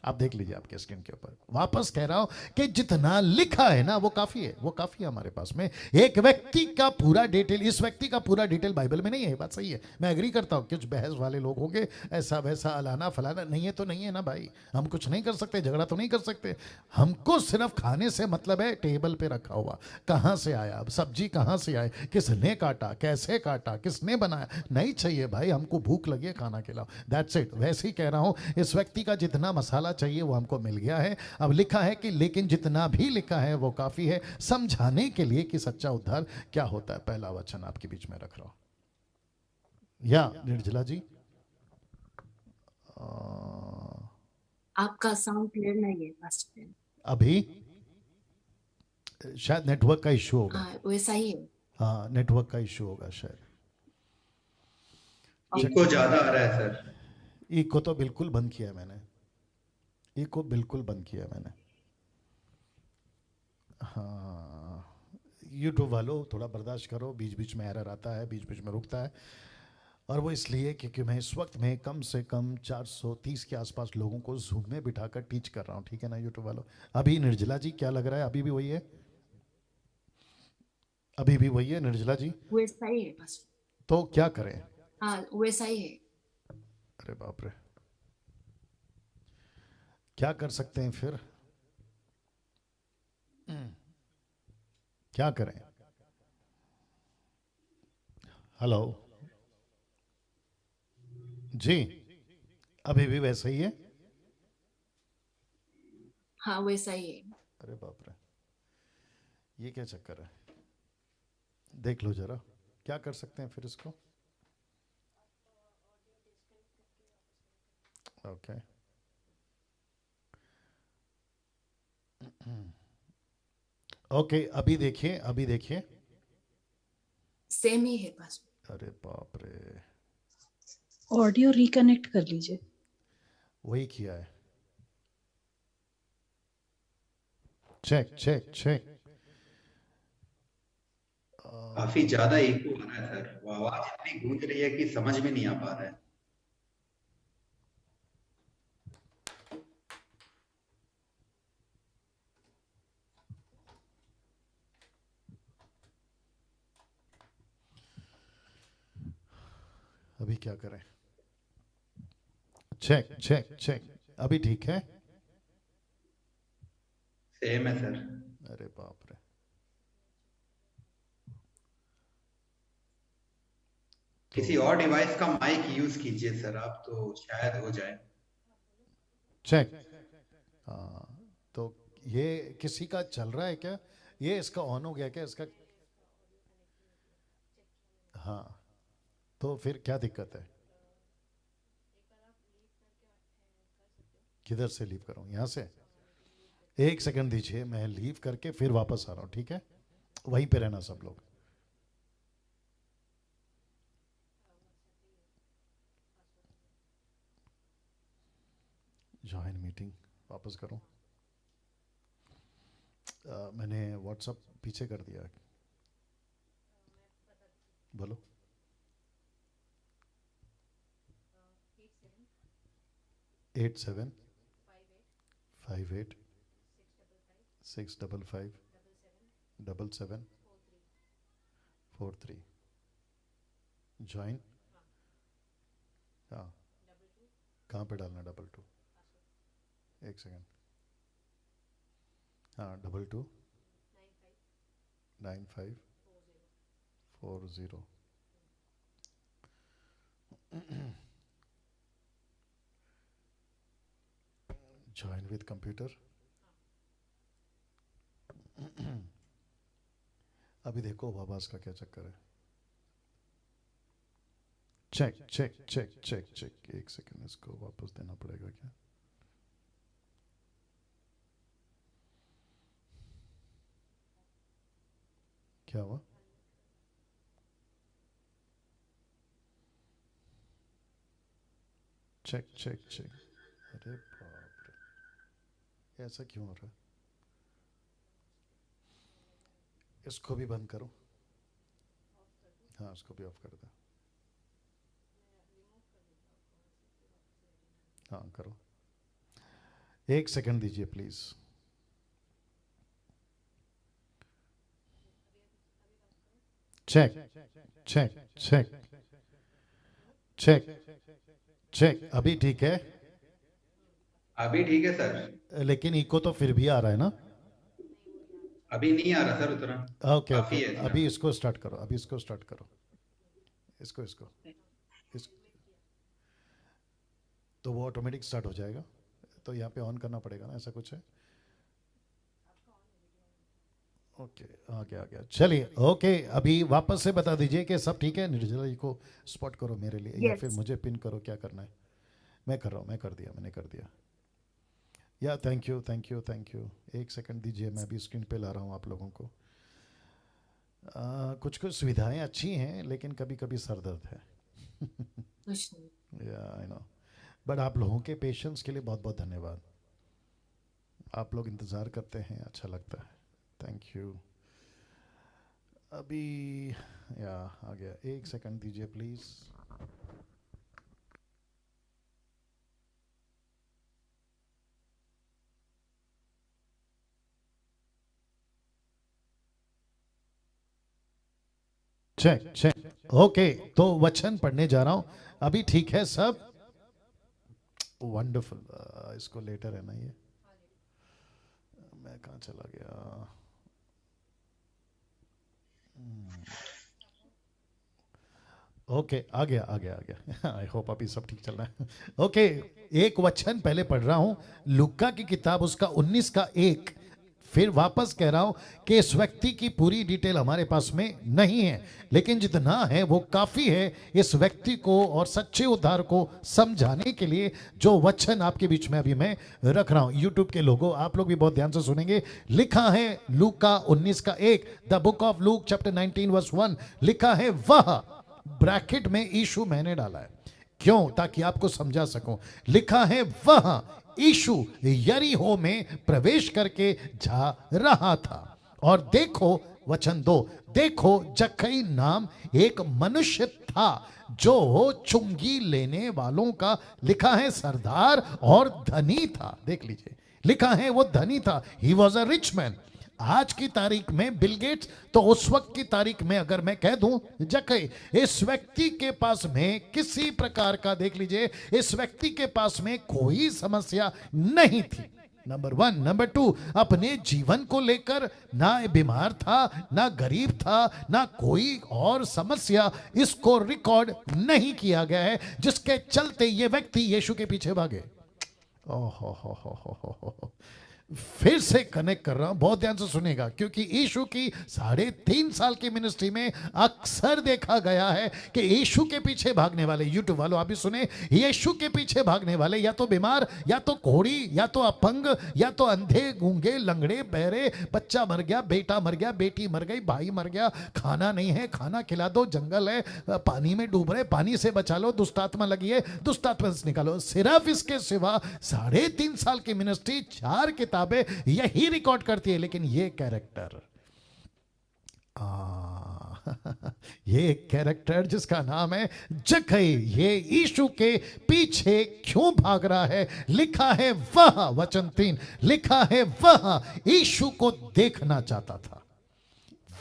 आप देख लीजिए आपके स्क्रीन के ऊपर। वापस कह रहा हूं कि जितना लिखा है ना, वो काफी है, वो काफी है हमारे पास में। एक व्यक्ति का पूरा डिटेल, इस व्यक्ति का पूरा डिटेल बाइबल में नहीं है। बात सही है, मैं एग्री करता हूं। कुछ बहस वाले लोग होंगे, ऐसा वैसा अलाना फलाना, नहीं है तो नहीं है ना भाई। हम कुछ नहीं कर सकते, झगड़ा तो नहीं कर सकते। हमको सिर्फ खाने से मतलब है, टेबल पे रखा हुआ कहां से आया, सब्जी कहां से आए, किसने काटा, कैसे काटा, किसने बनाया, नहीं चाहिए भाई। हमको भूख लगी है, खाना खिलाओ, दैट्स इट। वैसे ही कह रहा हूं, इस व्यक्ति का जितना मसाला चाहिए वो हमको मिल गया है। अब लिखा है कि लेकिन जितना भी लिखा है वो काफी है समझाने के लिए कि सच्चा उद्धार क्या होता है। पहला वचन आपके बीच में रख रहा हूं। या निर्जला जी, आपका साउंड क्लियर नहीं है पास्टर। अभी शायद नेटवर्क का इश्यू होगा। हाँ, वैसा ही है। हाँ, नेटवर्क का इश्यू होगा शायद। इको ज्यादा आ रहा है सर। इको तो बिल्कुल बंद किया है मैंने, इको बिल्कुल बंद किया है मैंने। हाँ, यूट्यूब वालों थोड़ा बर्दाश्त करो, बीच बीच में एरर आता है, बीच बीच में रुकता है। और वो इसलिए क्योंकि मैं इस वक्त में कम से कम 430 के आसपास लोगों को जूम में बिठाकर टीच कर रहा हूँ, ठीक है ना यूट्यूब वालों। अभी निर्जला जी क्या लग रहा है, अभी भी वही है? अभी भी वही है निर्जला जी? वैसा ही है पास्टर। तो क्या करें? हाँ, वैसा ही है। अरे बाप रे, क्या कर सकते हैं फिर? क्या करें? हेलो जी, अभी भी वैसा ही है? हाँ, वैसा ही है। अरे बाप रे, ये क्या चक्कर है? देख लो जरा, क्या कर सकते हैं फिर इसको? ओके, ओके, अभी देखिए, अभी देखिए। सेम ही है पासवर्ड। अरे बाप रे, ऑडियो रिकनेक्ट कर लीजिए। वही किया है। Check check check. काफी ज्यादा इको आ रहा है सर, वो आवाज इतनी गूंज रही है कि समझ में नहीं आ पा रहा है। अभी क्या करें? Check check check. अभी ठीक है? सेम है सर। अरे बाप रे। किसी और डिवाइस का माइक यूज कीजिए सर आप, तो शायद हो जाए। चेक। हाँ, तो ये किसी का चल रहा है क्या? ये इसका ऑन हो गया क्या इसका? हाँ, तो फिर क्या दिक्कत है? किधर से लीव करूं? यहाँ से? एक सेकंड दीजिए, मैं लीव करके फिर वापस आ रहा हूँ, ठीक है? वहीं पे रहना सब लोग। ज्वाइन मीटिंग वापस करूं? मैंने व्हाट्सअप पीछे कर दिया। बोलो। 8758 655 7743। ज्वाइन। हाँ, कहाँ पे डालना? 22। एक सेकंड। हाँ, 229540। Join with computer. अभी देखो आवाज का क्या चक्कर है। Check check check check check. एक सेकंड, इसको वापस देना पड़ेगा क्या? क्या हुआ? Check check check. अरे बाप रे, ऐसा क्यों हो रहा है? इसको भी बंद करो। हाँ, इसको भी ऑफ कर दो। हाँ, करो। एक सेकंड दीजिए please. Check check check check check. अभी ठीक है? अभी ठीक है सर। लेकिन इको तो फिर भी आ रहा है ना? अभी नहीं आ रहा सर उतना। ओके ओके, काफी है इतना। अभी इसको स्टार्ट करो, अभी इसको स्टार्ट करो। इसको इसको इस, तो वो ऑटोमेटिक स्टार्ट हो जाएगा। तो यहाँ पे ऑन करना पड़ेगा ना, ऐसा कुछ है? ओके, आ गया आ गया। चलिए, ओके, अभी वापस से बता दीजिए कि सब ठीक है। निर्जला जी को स्पॉट करो मेरे लिए, या फिर Yes. मुझे पिन करो, क्या करना है? मैं कर रहा हूँ, मैं कर दिया, मैंने कर दिया। या thank you thank you thank you. एक सेकंड दीजिए, मैं भी स्क्रीन पे ला रहा हूँ आप लोगों को। कुछ कुछ सुविधाएं अच्छी हैं, लेकिन कभी कभी सर दर्द है। कुछ नहीं। या आई नो, बट आप लोगों के पेशेंस के लिए बहुत बहुत धन्यवाद। आप लोग इंतज़ार करते हैं, अच्छा लगता है। Thank you. अभी या आ गया। एक सेकंड दीजिए प्लीज़। Check check. ओके, तो वचन पढ़ने जा रहा हूं। अभी ठीक है सब? वंडरफुल। इसको लेटर है ना ये? मैं कहाँ चला गया? ओके, आ गया आ गया आ गया। आई होप अभी सब ठीक चल रहा है। ओके, एक वचन पहले पढ़ रहा हूं। लुक्का की किताब उसका 19 का 1। फिर वापस कह रहा हूं कि इस व्यक्ति की पूरी डिटेल हमारे पास में नहीं है, लेकिन जितना है वो काफी है इस व्यक्ति को और सच्चे उद्धार को समझाने के लिए, जो वचन आपके बीच में अभी मैं रख रहा हूं। यूट्यूब के लोगों, आप लोग भी बहुत ध्यान से सुनेंगे। लिखा है लूका 19:1, the book of Luke chapter 19:1, लिखा है वह, ब्रैकेट में यीशु मैंने डाला है, क्यों? ताकि आपको समझा सकूं। लिखा है वह यीशु यरीहो में प्रवेश करके जा रहा था, और देखो वचन 2, देखो जक्कई नाम एक मनुष्य था जो चुंगी लेने वालों का, लिखा है सरदार और धनी था। देख लीजिए, लिखा है वो धनी था, he was a rich man. आज की तारीख में बिल गेट्स, तो उस वक्त की तारीख में अगर मैं कह दूं जक्कई, इस व्यक्ति के पास में किसी प्रकार का, देख लीजिए, इस व्यक्ति के पास में कोई समस्या नहीं थी, नंबर 1। नंबर 2, अपने जीवन को लेकर ना बीमार था, ना गरीब था, ना कोई और समस्या इसको रिकॉर्ड नहीं किया गया है जिसके चलते ये व्यक्ति यीशु के पीछे भागे। ओहो हो। फिर से कनेक्ट कर रहा हूं, बहुत ध्यान से सुनेगा, क्योंकि यीशु की 3.5 साल की मिनिस्ट्री में अक्सर देखा गया है कि यीशु के पीछे भागने वाले, यूट्यूब वालों आप भी सुने, यीशु के पीछे भागने वाले या तो बीमार, या तो कोढ़ी, या तो अपंग, या तो अंधे, गूंगे, लंगड़े, बहरे, बच्चा मर गया, बेटा मर गया, बेटी मर गई, भाई मर गया, खाना नहीं है, खाना खिला दो, जंगल है, पानी में डूब रहे, पानी से बचा लो, दुष्टात्मा लगी है, दुष्टात्मा से निकालो। सिर्फ इसके सिवा 3.5 साल की मिनिस्ट्री 4 किताब यही रिकॉर्ड करती है, लेकिन ये कैरेक्टर, ये कैरेक्टर जिसका नाम है जक्कई, ये यीशु के पीछे क्यों भाग रहा है? लिखा है वह, वचन 3, लिखा है वह यीशु को देखना चाहता था।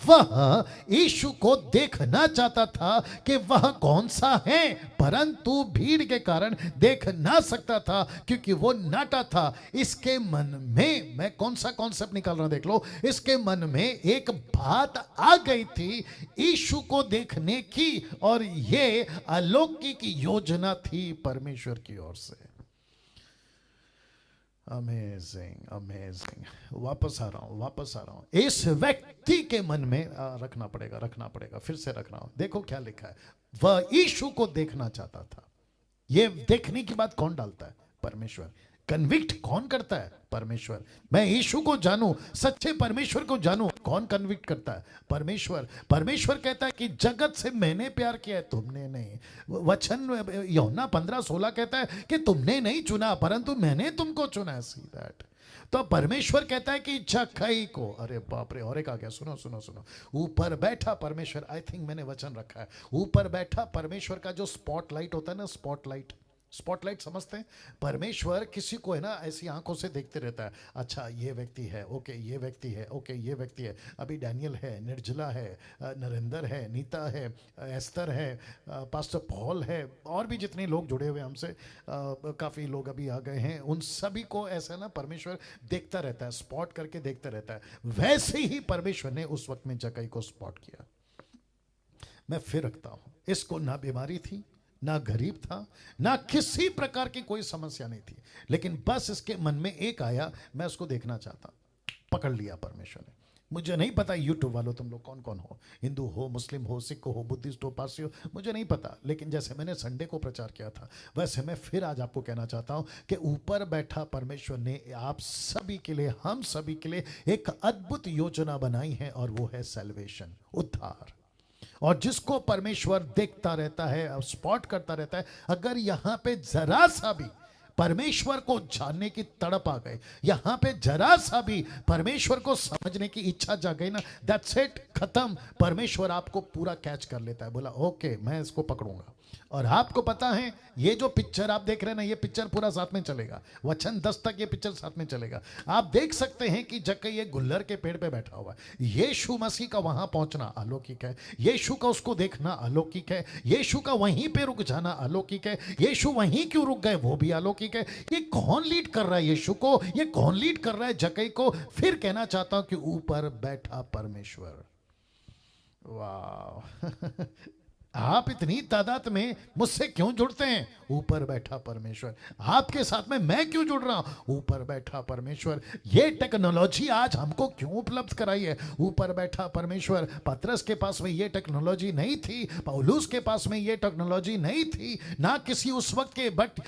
वह यीशु को देखना चाहता था कि वह कौन सा है, परंतु भीड़ के कारण देख ना सकता था क्योंकि वो नाटा था। इसके मन में, मैं कौन सा कॉन्सेप्ट निकाल रहा हूं देख लो, इसके मन में एक बात आ गई थी यीशु को देखने की, और ये अलौकिक योजना थी परमेश्वर की ओर से। Amazing, amazing. वापस आ रहा हूं। इस व्यक्ति के मन में रखना पड़ेगा, फिर से रख रहा हूं। देखो क्या लिखा है, वह यीशु को देखना चाहता था। ये देखने की बात कौन डालता है? परमेश्वर। कन्विक्ट कौन करता है? परमेश्वर। मैं यीशु को जानूं, सच्चे परमेश्वर को जानूं, कौन कन्विक्ट करता है? परमेश्वर। परमेश्वर कहता है कि जगत से मैंने प्यार किया है, तुमने नहीं। वचन यूहन्ना 15:16 कहता है कि तुमने नहीं चुना परंतु मैंने तुमको चुना है। See that. तो परमेश्वर कहता है कि जक्कई को, अरे बाप रे, और एक आ गया, सुनो। ऊपर बैठा परमेश्वर, आई थिंक मैंने वचन रखा है, ऊपर बैठा परमेश्वर का जो स्पॉटलाइट होता है ना, स्पॉटलाइट समझते हैं? परमेश्वर किसी को है ना ऐसी आंखों से देखते रहता है, अच्छा ये व्यक्ति है, ओके ये व्यक्ति है, ओके ये व्यक्ति है। अभी डैनियल है, निर्जला है, नरेंद्र है, नीता है, एस्तर है, पास्टर पॉल है, और भी जितने लोग जुड़े हुए हमसे, काफ़ी लोग अभी आ गए हैं, उन सभी को ऐसा ना परमेश्वर देखता रहता है, स्पॉट करके देखता रहता है। वैसे ही परमेश्वर ने उस वक्त में जक्कई को स्पॉट किया। मैं फिर रखता हूँ, इसको ना बीमारी थी, ना गरीब था, ना किसी प्रकार की कोई समस्या नहीं थी, लेकिन बस इसके मन में एक आया, मैं उसको देखना चाहता। पकड़ लिया परमेश्वर ने। मुझे नहीं पता यूट्यूब वालों तुम लोग कौन कौन हो, हिंदू हो, मुस्लिम हो, सिख हो, बुद्धिस्ट हो, पारसी हो, मुझे नहीं पता, लेकिन जैसे मैंने संडे को प्रचार किया था वैसे मैं फिर आज आपको कहना चाहता हूं कि ऊपर बैठा परमेश्वर ने आप सभी के लिए, हम सभी के लिए एक अद्भुत योजना बनाई है, और वो है सैल्वेशन, उद्धार। और जिसको परमेश्वर देखता रहता है, स्पॉट करता रहता है, अगर यहां पे जरा सा भी परमेश्वर को जानने की तड़प आ गई, यहां पे जरा सा भी परमेश्वर को समझने की इच्छा जाग गई ना, दैट्स इट, खत्म। परमेश्वर आपको पूरा कैच कर लेता है, बोला ओके मैं इसको पकड़ूंगा। और आपको पता है ये जो पिक्चर आप देख रहे हैं ना, ये पिक्चर पूरा साथ में चलेगा, वचन 10 तक ये पिक्चर साथ में चलेगा। आप देख सकते हैं कि जक्कई ये गुल्लर के पेड़ पे बैठा हुआ है। यीशु मसीह का वहां पहुंचना अलौकिक है, यीशु का उसको देखना अलौकिक है, यीशु का वहीं पे रुक जाना अलौकिक है, यीशु वहीं क्यों रुक गए वो भी अलौकिक है। ये कौन लीड कर रहा है यीशु को, ये कौन लीड कर रहा है जक्कई को? फिर कहना चाहता हूं कि ऊपर बैठा परमेश्वर। वाह आप इतनी तादाद में मुझसे क्यों जुड़ते हैं? ऊपर बैठा परमेश्वर। आपके साथ में मैं क्यों जुड़ रहा हूं? ऊपर बैठा परमेश्वर। ये टेक्नोलॉजी आज हमको क्यों उपलब्ध कराई है? ऊपर बैठा परमेश्वर। पतरस के पास में ये टेक्नोलॉजी नहीं थी, पौलुस के पास में ये टेक्नोलॉजी नहीं थी, ना किसी उस वक्त के, बट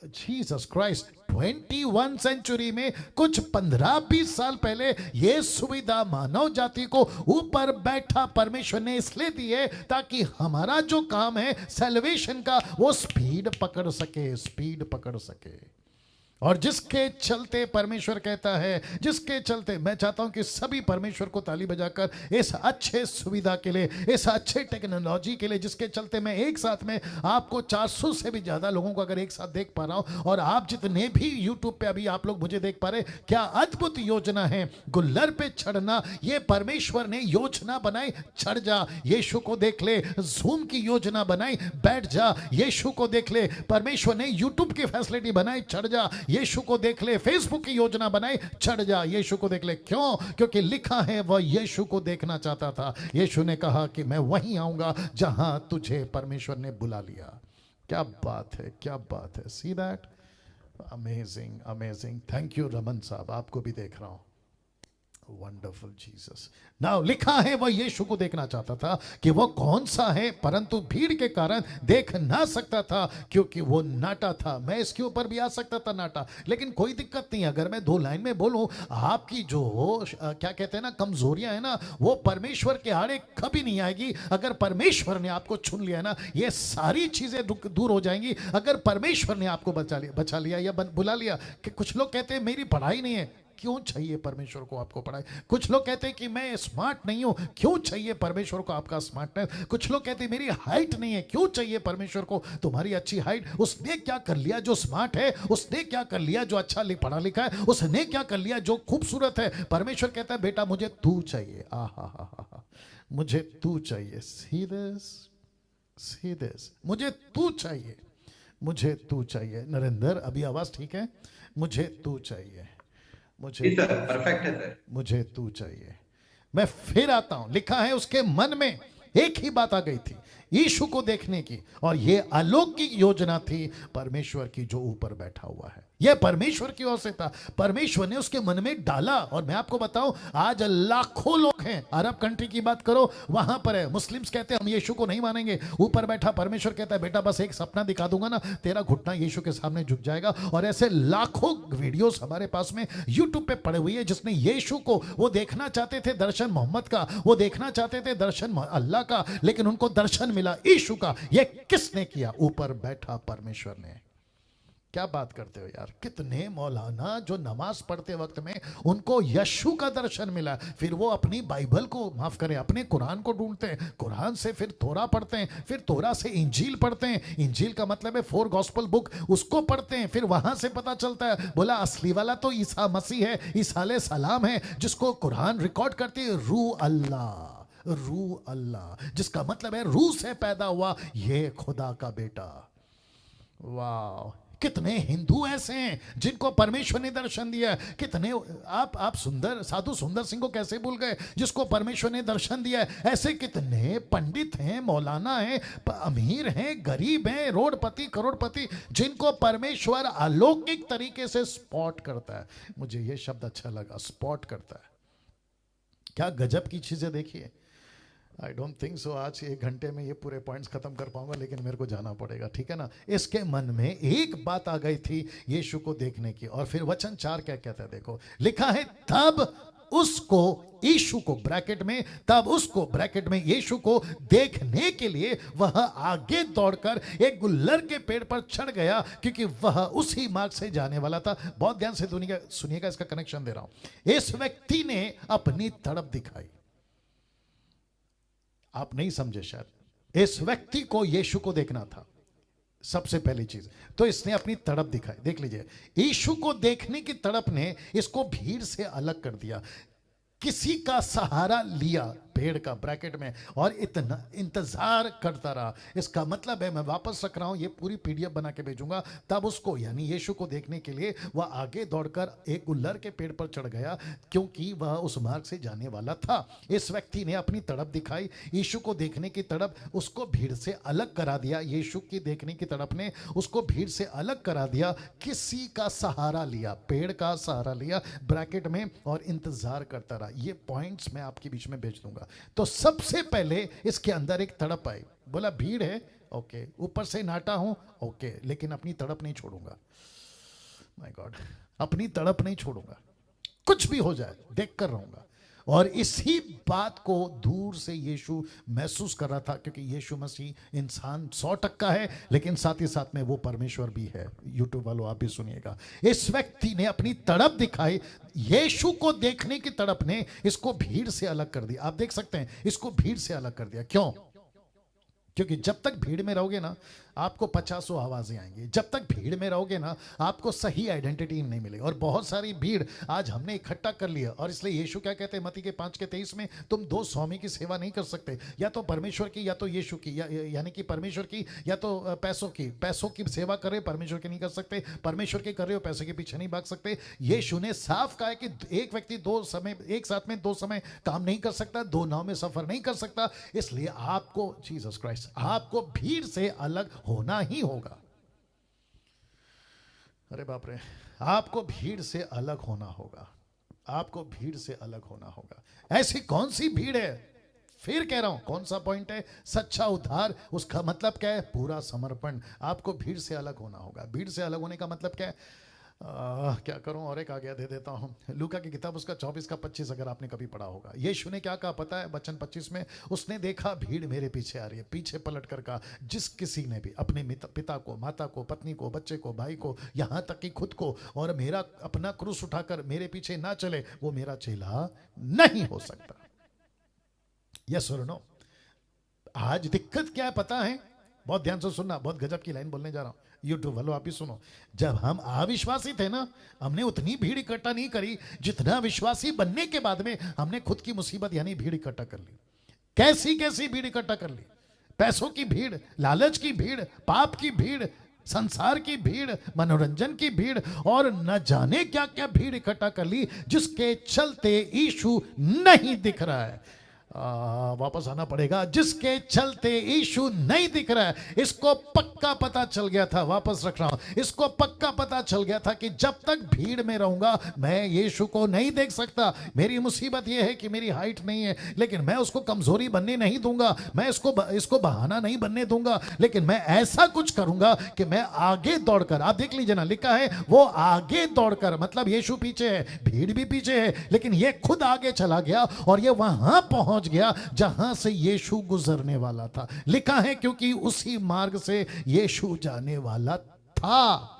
जीसस क्राइस्ट 21 सेंचुरी में कुछ 15-20 साल पहले ये सुविधा मानव जाति को ऊपर बैठा परमेश्वर ने इसलिए दी है ताकि हमारा जो काम है सैल्वेशन का वो स्पीड पकड़ सके, स्पीड पकड़ सके। और जिसके चलते परमेश्वर कहता है, जिसके चलते मैं चाहता हूं कि सभी परमेश्वर को ताली बजाकर इस अच्छे सुविधा के लिए, इस अच्छे टेक्नोलॉजी के लिए, जिसके चलते मैं एक साथ में आपको 400 से भी ज्यादा लोगों को अगर एक साथ देख पा रहा हूं, और आप जितने भी यूट्यूब पे अभी आप लोग मुझे देख पा रहे, क्या अद्भुत योजना है। गुल्लर पे चढ़ना, ये परमेश्वर ने योजना बनाई। चढ़ जा, यीशु को देख ले। जूम की योजना बनाई, बैठ जा, यीशु को देख ले। परमेश्वर ने यूट्यूब की फैसिलिटी बनाई, चढ़ जा, यीशु को देख ले। फेसबुक की योजना बनाई, चढ़ जा, यीशु को देख ले। क्यों? क्योंकि लिखा है वह यीशु को देखना चाहता था। यीशु ने कहा कि मैं वहीं आऊंगा जहां तुझे परमेश्वर ने बुला लिया। क्या बात है, क्या बात है। See that, amazing, amazing. Thank you Raman साहब, आपको भी देख रहा हूं। Wonderful Jesus. नाउ लिखा है वह यीशु को देखना चाहता था कि वो कौन सा है, परंतु भीड़ के कारण देख ना सकता था क्योंकि वो नाटा था। मैं इसके ऊपर भी आ सकता था नाटा, लेकिन कोई दिक्कत नहीं। अगर मैं 2 लाइन में बोलूं, आपकी जो क्या कहते हैं ना कमजोरियां है ना, वो परमेश्वर के आड़े कभी नहीं आएगी। अगर परमेश्वर ने आपको चुन लिया ना, ये सारी चीजें दूर हो जाएंगी। अगर परमेश्वर ने आपको बचा लिया या बुला लिया। कि कुछ लोग कहते हैं मेरी पढ़ाई नहीं है, क्यों चाहिए परमेश्वर को आपको पढ़ाई? कुछ लोग कहते हैं कि मैं स्मार्ट नहीं हूं, क्यों चाहिए परमेश्वर को आपका स्मार्टनेस? कुछ लोग कहते हैं मेरी हाइट नहीं है, क्यों चाहिए परमेश्वर को तुम्हारी अच्छी हाइट? उसने क्या कर लिया जो स्मार्ट है? उसने क्या कर लिया जो अच्छा पढ़ा लिखा है? उसने क्या कर लिया जो खूबसूरत है? परमेश्वर कहता है बेटा मुझे तू चाहिए। आहा, मुझे तू चाहिए। सीधे मुझे तू चाहिए, मुझे तू चाहिए। नरेंद्र, अभी आवाज ठीक है? मुझे तू चाहिए, मुझे परफेक्ट है सर। मुझे तू चाहिए। मैं फिर आता हूं, लिखा है उसके मन में एक ही बात आ गई थी, यीशु को देखने की, और ये अलौकिक योजना थी परमेश्वर की जो ऊपर बैठा हुआ है। यह परमेश्वर की ओर से था, परमेश्वर ने उसके मन में डाला। और मैं आपको बताऊं, आज लाखों लोग हैं। अरब कंट्री की बात करो, वहां पर है। मुस्लिम्स कहते हैं हम यीशु को नहीं मानेंगे। ऊपर बैठा परमेश्वर कहता है बेटा बस एक सपना दिखा दूंगा ना, तेरा घुटना यीशु के सामने झुक जाएगा। और ऐसे लाखों वीडियोस हमारे पास में यूट्यूब पे पड़े हुई है, जिसने यीशु को, वो देखना चाहते थे दर्शन मोहम्मद का, वो देखना चाहते थे दर्शन अल्लाह का, लेकिन उनको दर्शन मिला यीशु का। ये किसने किया? ऊपर बैठा परमेश्वर ने। क्या बात करते हो यार। कितने मौलाना जो नमाज पढ़ते वक्त में उनको यीशु का दर्शन मिला, फिर वो अपनी बाइबल को, माफ करें, अपने कुरान को ढूंढते हैं, कुरान से फिर तोरा पढ़ते हैं, फिर तोरा से इंजील पढ़ते हैं। इंजील का मतलब है 4 गॉस्पल बुक, उसको पढ़ते हैं। फिर वहां से पता चलता है बोला असली वाला तो ईसा मसीह है, ईसा अलैहि सलाम है, जिसको कुरान रिकॉर्ड करती है रूह अल्लाह, रूह अल्लाह, जिसका मतलब है रूह से पैदा हुआ ये खुदा का बेटा। वाह, कितने हिंदू ऐसे हैं जिनको परमेश्वर ने दर्शन दिया है। कितने आप सुंदर साधु सुंदर सिंह को कैसे भूल गए, जिसको परमेश्वर ने दर्शन दिया है। ऐसे कितने पंडित हैं, मौलाना हैं, अमीर हैं, गरीब हैं, रोडपति, करोड़पति, जिनको परमेश्वर अलौकिक तरीके से स्पॉट करता है। मुझे ये शब्द अच्छा लगा, स्पॉट करता है। क्या गजब की चीजें देखिए। आई डोंट थिंक सो आज 1 घंटे में ये पूरे पॉइंट्स खत्म कर पाऊंगा, लेकिन मेरे को जाना पड़ेगा, ठीक है ना। इसके मन में एक बात आ गई थी यीशु को देखने की। और फिर वचन 4 क्या कहता है देखो, लिखा है तब उसको, यीशु को ब्रैकेट में, तब उसको ब्रैकेट में यीशु को देखने के लिए वह आगे दौड़कर एक गुल्लर के पेड़ पर चढ़ गया, क्योंकि वह उसी मार्ग से जाने वाला था। बहुत ध्यान से सुनिएगा, इसका कनेक्शन दे रहा हूं। इस व्यक्ति ने अपनी तड़प दिखाई। आप नहीं समझे शायद। इस व्यक्ति को यीशु को देखना था सबसे पहली चीज, तो इसने अपनी तड़प दिखाई। देख लीजिए, यीशु को देखने की तड़प ने इसको भीड़ से अलग कर दिया। किसी का सहारा लिया, पेड़ का ब्रैकेट में, और इतना इंतजार करता रहा। इसका मतलब है, मैं वापस रख रहा हूं, ये पूरी पीडीएफ बना के भेजूंगा। तब उसको यानी यीशु को देखने के लिए वह आगे दौड़कर एक गुल्लर के पेड़ पर चढ़ गया, क्योंकि वह उस मार्ग से जाने वाला था। इस व्यक्ति ने अपनी तड़प दिखाई, यीशु को देखने की तड़प उसको भीड़ से अलग करा दिया। यीशु की देखने की तड़प ने उसको भीड़ से अलग करा दिया। किसी का सहारा लिया, पेड़ का सहारा लिया ब्रैकेट में, और इंतजार करता रहा। ये पॉइंट्स मैं आपके बीच में भेज दूंगा। तो सबसे पहले इसके अंदर एक तड़प आई। बोला भीड़ है, ओके, ऊपर से नाटा हूं, ओके, लेकिन अपनी तड़प नहीं छोड़ूंगा। माय गॉड, अपनी तड़प नहीं छोड़ूंगा, कुछ भी हो जाए देख कर रहूंगा। और इसी बात को दूर से यीशु महसूस कर रहा था, क्योंकि यीशु मसीह इंसान 100% है, लेकिन साथ ही साथ में वो परमेश्वर भी है। यूट्यूब वालों आप भी सुनिएगा। इस व्यक्ति ने अपनी तड़प दिखाई, यीशु को देखने की तड़प ने इसको भीड़ से अलग कर दिया। आप देख सकते हैं, इसको भीड़ से अलग कर दिया। क्यों? क्योंकि जब तक भीड़ में रहोगे ना, आपको 50 आवाजें आएंगी। जब तक भीड़ में रहोगे ना, आपको सही आइडेंटिटी नहीं मिलेगी। और बहुत सारी भीड़ आज हमने इकट्ठा कर लिया, और इसलिए यीशु क्या कहते हैं मत्ती के 5:23 में, तुम दो स्वामी की सेवा नहीं कर सकते, या तो परमेश्वर की या तो यीशु की, यानी कि परमेश्वर की या तो पैसों की। पैसों की सेवा कर रहे हो, परमेश्वर की नहीं कर सकते। परमेश्वर की कर रहे हो, पैसे के पीछे नहीं भाग सकते। यीशु ने साफ कहा है कि एक व्यक्ति एक साथ में दो समय काम नहीं कर सकता, दो नाव में सफर नहीं कर सकता। इसलिए आपको, जीसस क्राइस्ट, आपको भीड़ से अलग होना ही होगा। अरे बाप रे, आपको भीड़ से अलग होना होगा। आपको भीड़ से अलग होना होगा। ऐसी कौन सी भीड़ है? फिर कह रहा हूं, कौन सा पॉइंट है? सच्चा उद्धार। उसका मतलब क्या है? पूरा समर्पण। आपको भीड़ से अलग होना होगा। भीड़ से अलग होने का मतलब क्या है? क्या करूं, और एक आज्ञा दे देता हूं। लूका की किताब उसका 24:25 अगर आपने कभी पढ़ा होगा। यीशु ने क्या कहा पता है? वचन 25 में उसने देखा भीड़ मेरे पीछे आ रही है, पीछे पलट कर कहा, जिस किसी ने भी अपने पिता को, माता को, पत्नी को, बच्चे को, भाई को, यहां तक कि खुद को, और मेरा अपना क्रूस उठाकर मेरे पीछे ना चले, वो मेरा चेला नहीं हो सकता। यस और नो? आज दिक्कत क्या है पता है? बहुत ध्यान से सुनना, बहुत गजब की लाइन बोलने जा रहा हूं। यूट्यूब वालों आप ही सुनो। जब हम अविश्वासी थे ना, हमने उतनी भीड़ इकट्ठा नहीं करी जितना विश्वासी बनने के बाद में हमने खुद की मुसीबत यानी भीड़ इकट्ठा कर ली। कैसी कैसी भीड़ इकट्ठा कर ली? पैसों की भीड़, लालच की भीड़, पाप की भीड़, संसार की भीड़, मनोरंजन की भीड़, और न जाने क्या क्या भीड़ इकट्ठा कर ली, जिसके चलते यीशु नहीं दिख रहा है। वापस आना पड़ेगा। जिसके चलते यीशु नहीं दिख रहा है। इसको पक्का पता चल गया था, वापस रख रहा हूं, इसको पक्का पता चल गया था कि जब तक भीड़ में रहूंगा मैं यीशु को नहीं देख सकता। मेरी मुसीबत यह है कि मेरी हाइट नहीं है, लेकिन मैं उसको कमजोरी बनने नहीं दूंगा, मैं इसको बहाना नहीं बनने दूंगा, लेकिन मैं ऐसा कुछ करूंगा कि मैं आगे दौड़कर, आप देख लीजिए ना, लिखा है वो आगे दौड़कर, मतलब यीशु पीछे है, भीड़ भी पीछे है, लेकिन ये खुद आगे चला गया और ये वहां पहुंच गया जहां से यीशु गुजरने वाला था। लिखा है क्योंकि उसी मार्ग से यीशु जाने वाला था।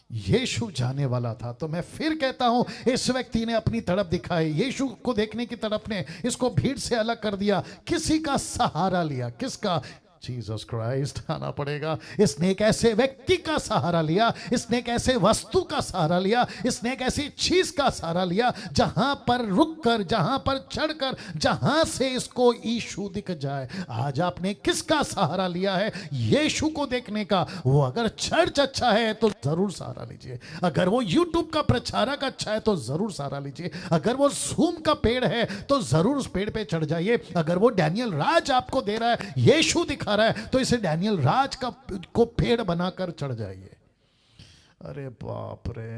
यीशु जाने वाला था। तो मैं फिर कहता हूं, इस व्यक्ति ने अपनी तड़प दिखाई, यीशु को देखने की तड़प ने इसको भीड़ से अलग कर दिया। किसी का सहारा लिया। किसका? जीसस क्राइस्ट आना पड़ेगा। इसने एक ऐसे व्यक्ति का सहारा लिया, इसने एक ऐसे वस्तु का सहारा लिया, इसने एक ऐसी चीज का सहारा लिया जहां पर रुककर, जहां पर चढ़कर, जहां से इसको यीशु दिख जाए। आज आपने किसका सहारा लिया है? यीशु को देखने का। वो अगर चर्च अच्छा है तो जरूर सहारा लीजिए, अगर वो यूट्यूब का प्रचारक अच्छा है तो जरूर सहारा लीजिए, अगर वो ज़ूम का पेड़ है तो जरूर उस पेड़ पे चढ़ जाइए, अगर वो डैनियल राज आपको दे रहा है, यीशु दिखा रहा है, तो इसे डैनियल राज को पेड़ बनाकर चढ़ जाइए। अरे बाप रे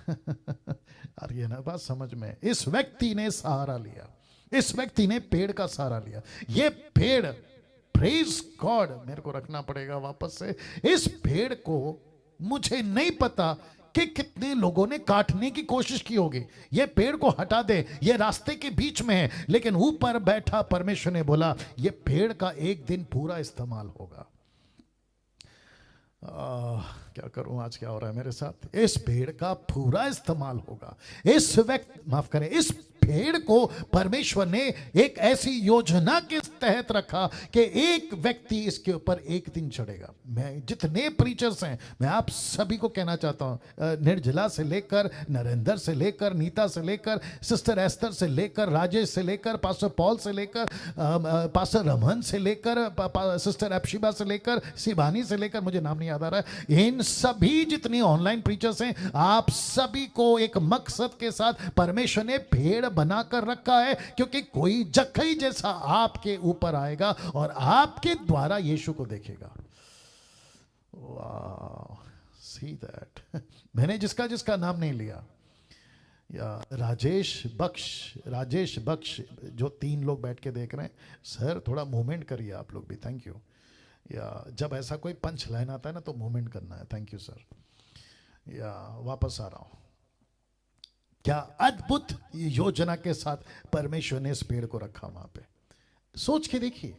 अरे ये ना बात समझ में। इस व्यक्ति ने सहारा लिया, इस व्यक्ति ने पेड़ का सहारा लिया। ये पेड़, प्रेज गॉड, मेरे को रखना पड़ेगा वापस से। इस पेड़ को मुझे नहीं पता कि कितने लोगों ने काटने की कोशिश की होगी। ये पेड़ को हटा दे, ये रास्ते के बीच में है, लेकिन ऊपर बैठा परमेश्वर ने बोला ये पेड़ का एक दिन पूरा इस्तेमाल होगा। क्या करूं, आज क्या हो रहा है मेरे साथ। इस भेड़ का पूरा इस्तेमाल होगा। इस व्यक्ति, माफ करें, इस भेड़ को परमेश्वर ने एक ऐसी योजना के तहत रखा कि एक व्यक्ति इसके ऊपर एक दिन चढ़ेगा। मैं जितने प्रीचर्स हैं, मैं आप सभी को कहना चाहता हूं, निर्जला से लेकर, नरेंद्र से लेकर, नीता से लेकर, सिस्टर एस्तर से लेकर, राजेश से लेकर, पास्टर पॉल से लेकर, पास्टर रमन से लेकर, सिस्टर एप्शिबा से लेकर, शिवानी से लेकर, मुझे नाम नहीं याद आ रहा है, इन सभी जितनी ऑनलाइन प्रीचर्स हैं, आप सभी को एक मकसद के साथ परमेश्वर ने भेड़ बनाकर रखा है, क्योंकि कोई जक्कई जैसा आपके ऊपर आएगा और आपके द्वारा यीशु को देखेगा। वाह, सी दैट। मैंने जिसका जिसका नाम नहीं लिया, या राजेश बख्श, जो 3 लोग बैठ के देख रहे हैं, सर थोड़ा मूवमेंट करिए आप लोग भी, थैंक यू। या जब ऐसा कोई पंच लाइन आता है ना तो मूवमेंट करना है, थैंक यू सर। या वापस आ रहा हूं, क्या अद्भुत योजना के साथ परमेश्वर ने इस पेड़ को रखा वहां पे। सोच के देखिए,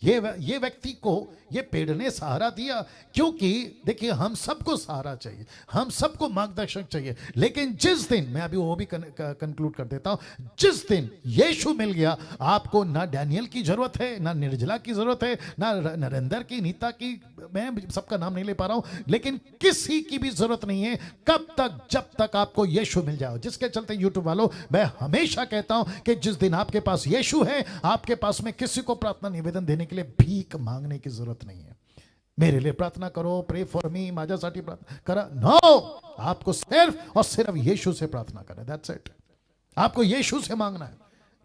ये व्यक्ति को ये पेड़ ने सहारा दिया, क्योंकि देखिए हम सबको सहारा चाहिए, हम सबको मार्गदर्शक चाहिए, लेकिन जिस दिन, मैं अभी वो भी कंक्लूड कर देता हूं, जिस दिन यीशु मिल गया, आपको ना डैनियल की जरूरत है, ना निर्जला की जरूरत है, ना नरेंद्र की, नीता की, मैं सबका नाम नहीं ले पा रहा हूं, लेकिन किसी की भी जरूरत नहीं है। कब तक? जब तक आपको यीशु मिल जाए। जिसके चलते यूट्यूब वालों, मैं हमेशा कहता हूं कि जिस दिन आपके पास यीशु है, आपके पास में किसी को प्रार्थना निवेदन देने के लिए भीख मांगने की जरूरत नहीं है। मेरे लिए प्रार्थना करो, प्रे फॉर मी, माझ्यासाठी प्रार्थना करा, नो, आपको सिर्फ और सिर्फ यीशु से प्रार्थना करना, दैट्स इट। आपको यीशु से मांगना है,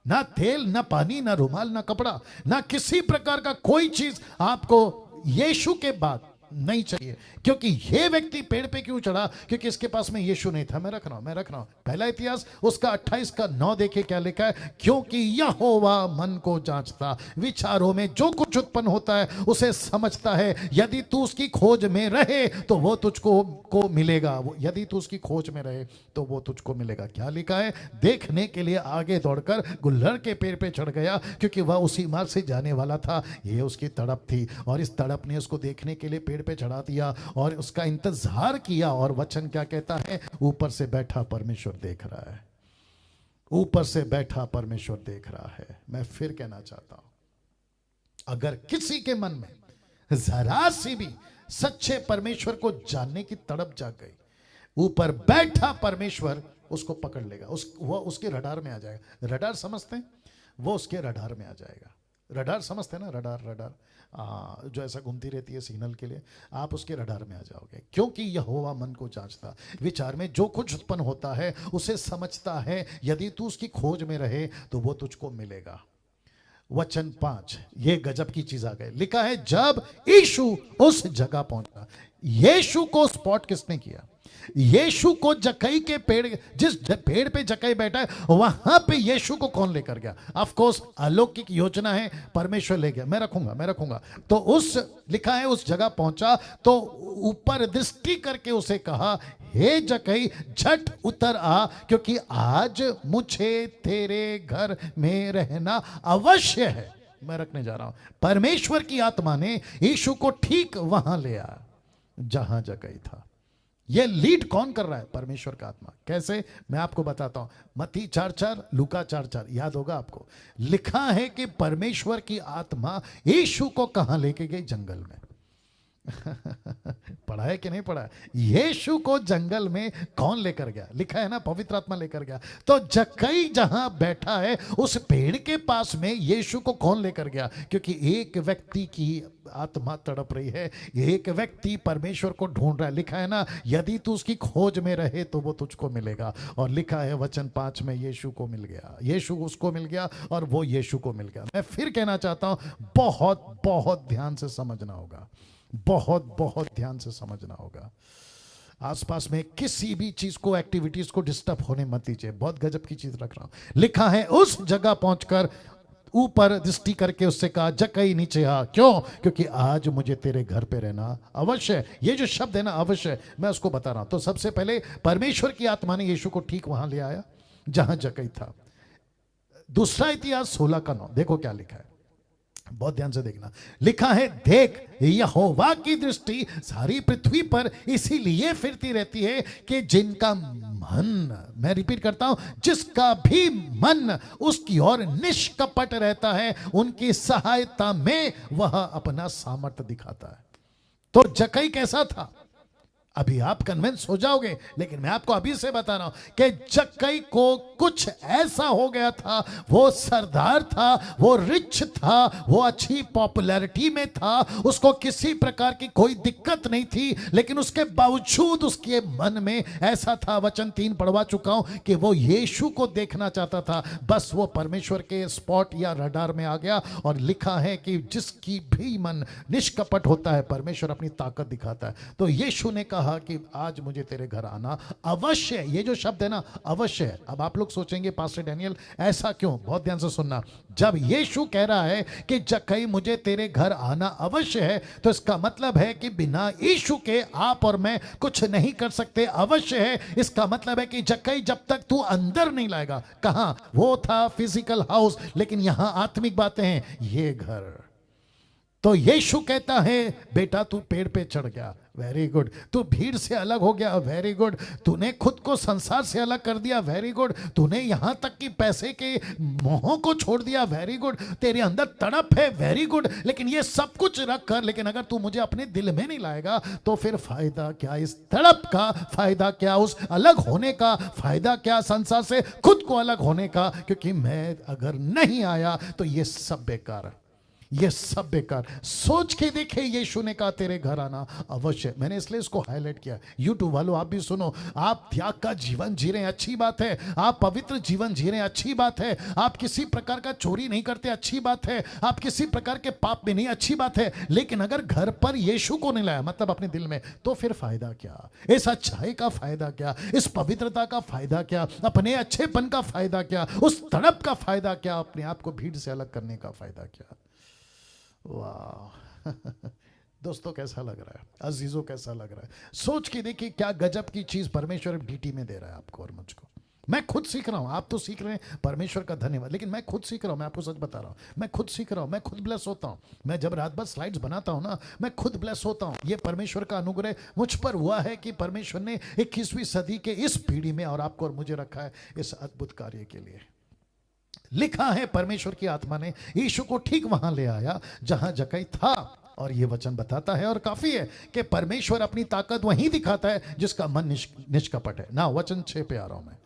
ना तेल, ना पानी, ना रुमाल, ना कपड़ा, ना किसी प्रकार का कोई चीज आपको यीशु के बाद नहीं चाहिए। क्योंकि ये व्यक्ति पेड़ पे क्यों चढ़ा? क्योंकि इसके पास में यीशु नहीं था। मैं रख रहा हूं पहला इतिहास उसका 28:9 देखिए क्या लिखा है। क्योंकि यहोवा मन को जांचता, विचारों में जो कुछ उत्पन्न होता है उसे समझता है। यदि तू उसकी खोज में रहे तो वो तुझको को मिलेगा। यदि तू उसकी खोज में रहे तो वो तुझको मिलेगा। क्या लिखा है? देखने के लिए आगे दौड़कर गुल्लड़ के पेड़ पे चढ़ गया, क्योंकि वह उसी मार्ग से जाने वाला था। ये उसकी तड़प थी, और इस तड़प ने उसको देखने के लिए पेड़ पे चढ़ा दिया और उसका इंतजार किया। और वचन क्या कहता है? ऊपर से बैठा परमेश्वर देख रहा है, ऊपर से बैठा परमेश्वर देख रहा है। मैं फिर कहना चाहता हूं, अगर किसी के मन में जरा सी भी सच्चे परमेश्वर को जानने की तड़प जाग गई, ऊपर बैठा परमेश्वर उसको पकड़ लेगा, वो उसके रडार में आ जाएगा। रडार समझते हैं? वो उसके रडार में आ जाएगा। रडार समझते हैं ना? रडार जो ऐसा घूमती रहती है सिग्नल के लिए, आप उसके रडार में आ जाओगे। क्योंकि यहोवा मन को जांचता, विचार में जो कुछ उत्पन्न होता है उसे समझता है। यदि तू उसकी खोज में रहे तो वो तुझको मिलेगा। वचन 5, ये गजब की चीज आ गई। लिखा है जब यीशु उस जगह पहुंचा। यीशु को स्पॉट किसने किया? यीशु को जक्कई के पेड़, जिस पेड़ पे जक्कई बैठा है वहां पे यीशु को कौन लेकर गया? ऑफ कोर्स अलौकिक योजना है, परमेश्वर ले गया। मैं रखूंगा। तो उस लिखा है उस जगह पहुंचा तो ऊपर दृष्टि करके उसे कहा, हे जक्कई झट उतर आ, क्योंकि आज मुझे तेरे घर में रहना अवश्य है। मैं रखने जा रहा हूं। परमेश्वर की आत्मा ने यीशु को ठीक वहां ले आया जहां जक्कई था। ये लीड कौन कर रहा है? परमेश्वर का आत्मा। कैसे? मैं आपको बताता हूं। मत्ती 4:4, लूका 4:4, याद होगा आपको। लिखा है कि परमेश्वर की आत्मा यीशु को कहां लेके गई? जंगल में। पढ़ा है कि नहीं पढ़ा है? यीशु को जंगल में कौन लेकर गया? लिखा है ना, पवित्र आत्मा लेकर गया। तो जक्कई जहां बैठा है उस पेड़ के पास में यीशु को कौन लेकर गया? क्योंकि एक व्यक्ति की आत्मा तड़प रही है, एक व्यक्ति परमेश्वर को ढूंढ रहा है। लिखा है ना, यदि तू उसकी खोज में रहे तो वो तुझको मिलेगा। और लिखा है वचन 5 में यीशु को मिल गया, यीशु उसको मिल गया और वो यीशु को मिल गया। मैं फिर कहना चाहता हूं, बहुत बहुत ध्यान से समझना होगा, बहुत बहुत ध्यान से समझना होगा। आसपास में किसी भी चीज को, एक्टिविटीज को डिस्टर्ब होने मत दीजिए। बहुत गजब की चीज रख रहा हूं। लिखा है उस जगह पहुंचकर ऊपर दृष्टि करके उससे कहा, जक्कई नीचे आ। क्यों? क्योंकि आज मुझे तेरे घर पे रहना अवश्य है। ये जो शब्द है ना, अवश्य, मैं उसको बता रहा हूं। तो सबसे पहले परमेश्वर की आत्मा ने यीशु को ठीक वहां ले आया जहां जक्कई था। दूसरा इतिहास 16:9 देखो क्या लिखा है। बहुत ध्यान से देखना, लिखा है देख यहोवा की दृष्टि सारी पृथ्वी पर इसीलिए फिरती रहती है कि जिनका मन, मैं रिपीट करता हूं, जिसका भी मन उसकी ओर निष्कपट रहता है, उनकी सहायता में वह अपना सामर्थ्य दिखाता है। तो जक्कई कैसा था? अभी आप कन्विंस हो जाओगे, लेकिन मैं आपको अभी से बता रहा हूं कि जक्कई को कुछ ऐसा हो गया था। वो सरदार था, वो रिच था, वो अच्छी पॉपुलैरिटी में था, उसको किसी प्रकार की कोई दिक्कत नहीं थी, लेकिन उसके बावजूद उसके मन में ऐसा था, वचन 3 पढ़वा चुका हूं, कि वो यीशु को देखना चाहता था। बस वो परमेश्वर के स्पॉट या रडार में आ गया, और लिखा है कि जिसकी भी मन निष्कपट होता है, परमेश्वर अपनी ताकत दिखाता है। तो यीशु ने कहा कि आज मुझे तेरे घर आना अवश्य है। ये जो शब्द है ना, अवश्य है। अब आप लोग सोचेंगे पास्टर डैनियल ऐसा क्यों? बहुत ध्यान से सुनना। जब यीशु कह रहा है कि जक्कई मुझे तेरे घर आना अवश्य है, तो इसका मतलब है कि बिना यीशु के आप और मैं कुछ नहीं कर सकते। अवश्य है, इसका मतलब है कि जक्कई जब तक तू अंदर नहीं लाएगा, कहां? वो था फिजिकल हाउस, लेकिन यहां आत्मिक बातें हैं, ये घर। तो यीशु कहता है बेटा तू पेड़ पे चढ़ गया, वेरी गुड। तू भीड़ से अलग हो गया, वेरी गुड। तूने खुद को संसार से अलग कर दिया, वेरी गुड। तूने यहां तक कि पैसे के मोह को छोड़ दिया, वेरी गुड। तेरे अंदर तड़प है, वेरी गुड। लेकिन ये सब कुछ रख कर, लेकिन अगर तू मुझे अपने दिल में नहीं लाएगा तो फिर फायदा क्या? इस तड़प का फायदा क्या? उस अलग होने का फायदा क्या? संसार से खुद को अलग होने का? क्योंकि मैं अगर नहीं आया तो ये सब बेकार है, ये सब बेकार। सोच के देखे, यीशु ने कहा तेरे घर आना अवश्य। मैंने इसलिए इसको हाईलाइट किया। यूट्यूब वालों आप भी सुनो, आप त्याग का जीवन जी रहे हैं, अच्छी बात है। आप पवित्र जीवन जी रहे हैं, अच्छी बात है। आप किसी प्रकार का चोरी नहीं करते, अच्छी बात है। आप किसी प्रकार के पाप में नहीं, अच्छी बात है। लेकिन अगर घर पर यीशु को नहीं लाया, मतलब अपने दिल में, तो फिर फायदा क्या? इस अच्छाई का फायदा क्या? इस पवित्रता का फायदा क्या? अपने अच्छेपन का फायदा क्या? उस तड़प का फायदा क्या? अपने आप को भीड़ से अलग करने का फायदा क्या? वाह दोस्तों कैसा लग रहा है? अजीजों कैसा लग रहा है? सोच के देखिए क्या गजब की चीज परमेश्वर डीटी में दे रहा है आपको और मुझको। मैं खुद सीख रहा हूं, आप तो सीख रहे हैं, परमेश्वर का धन्यवाद। लेकिन मैं खुद सीख रहा हूं, मैं आपको सच बता रहा हूं, मैं खुद सीख रहा हूं, मैं खुद ब्लेस होता हूं। मैं जब रात भर स्लाइड्स बनाता हूं ना, मैं खुद ब्लेस होता हूं। ये परमेश्वर का अनुग्रह मुझ पर हुआ है कि परमेश्वर ने 21वीं सदी के इस पीढ़ी में और आपको और मुझे रखा है इस अद्भुत कार्य के लिए। लिखा है परमेश्वर की आत्मा ने यीशु को ठीक वहां ले आया जहां जक्कई था, और ये वचन बताता है और काफी है कि परमेश्वर अपनी ताकत वहीं दिखाता है जिसका मन निष्कपट है ना। वचन 6 पे आ रहा हूं मैं,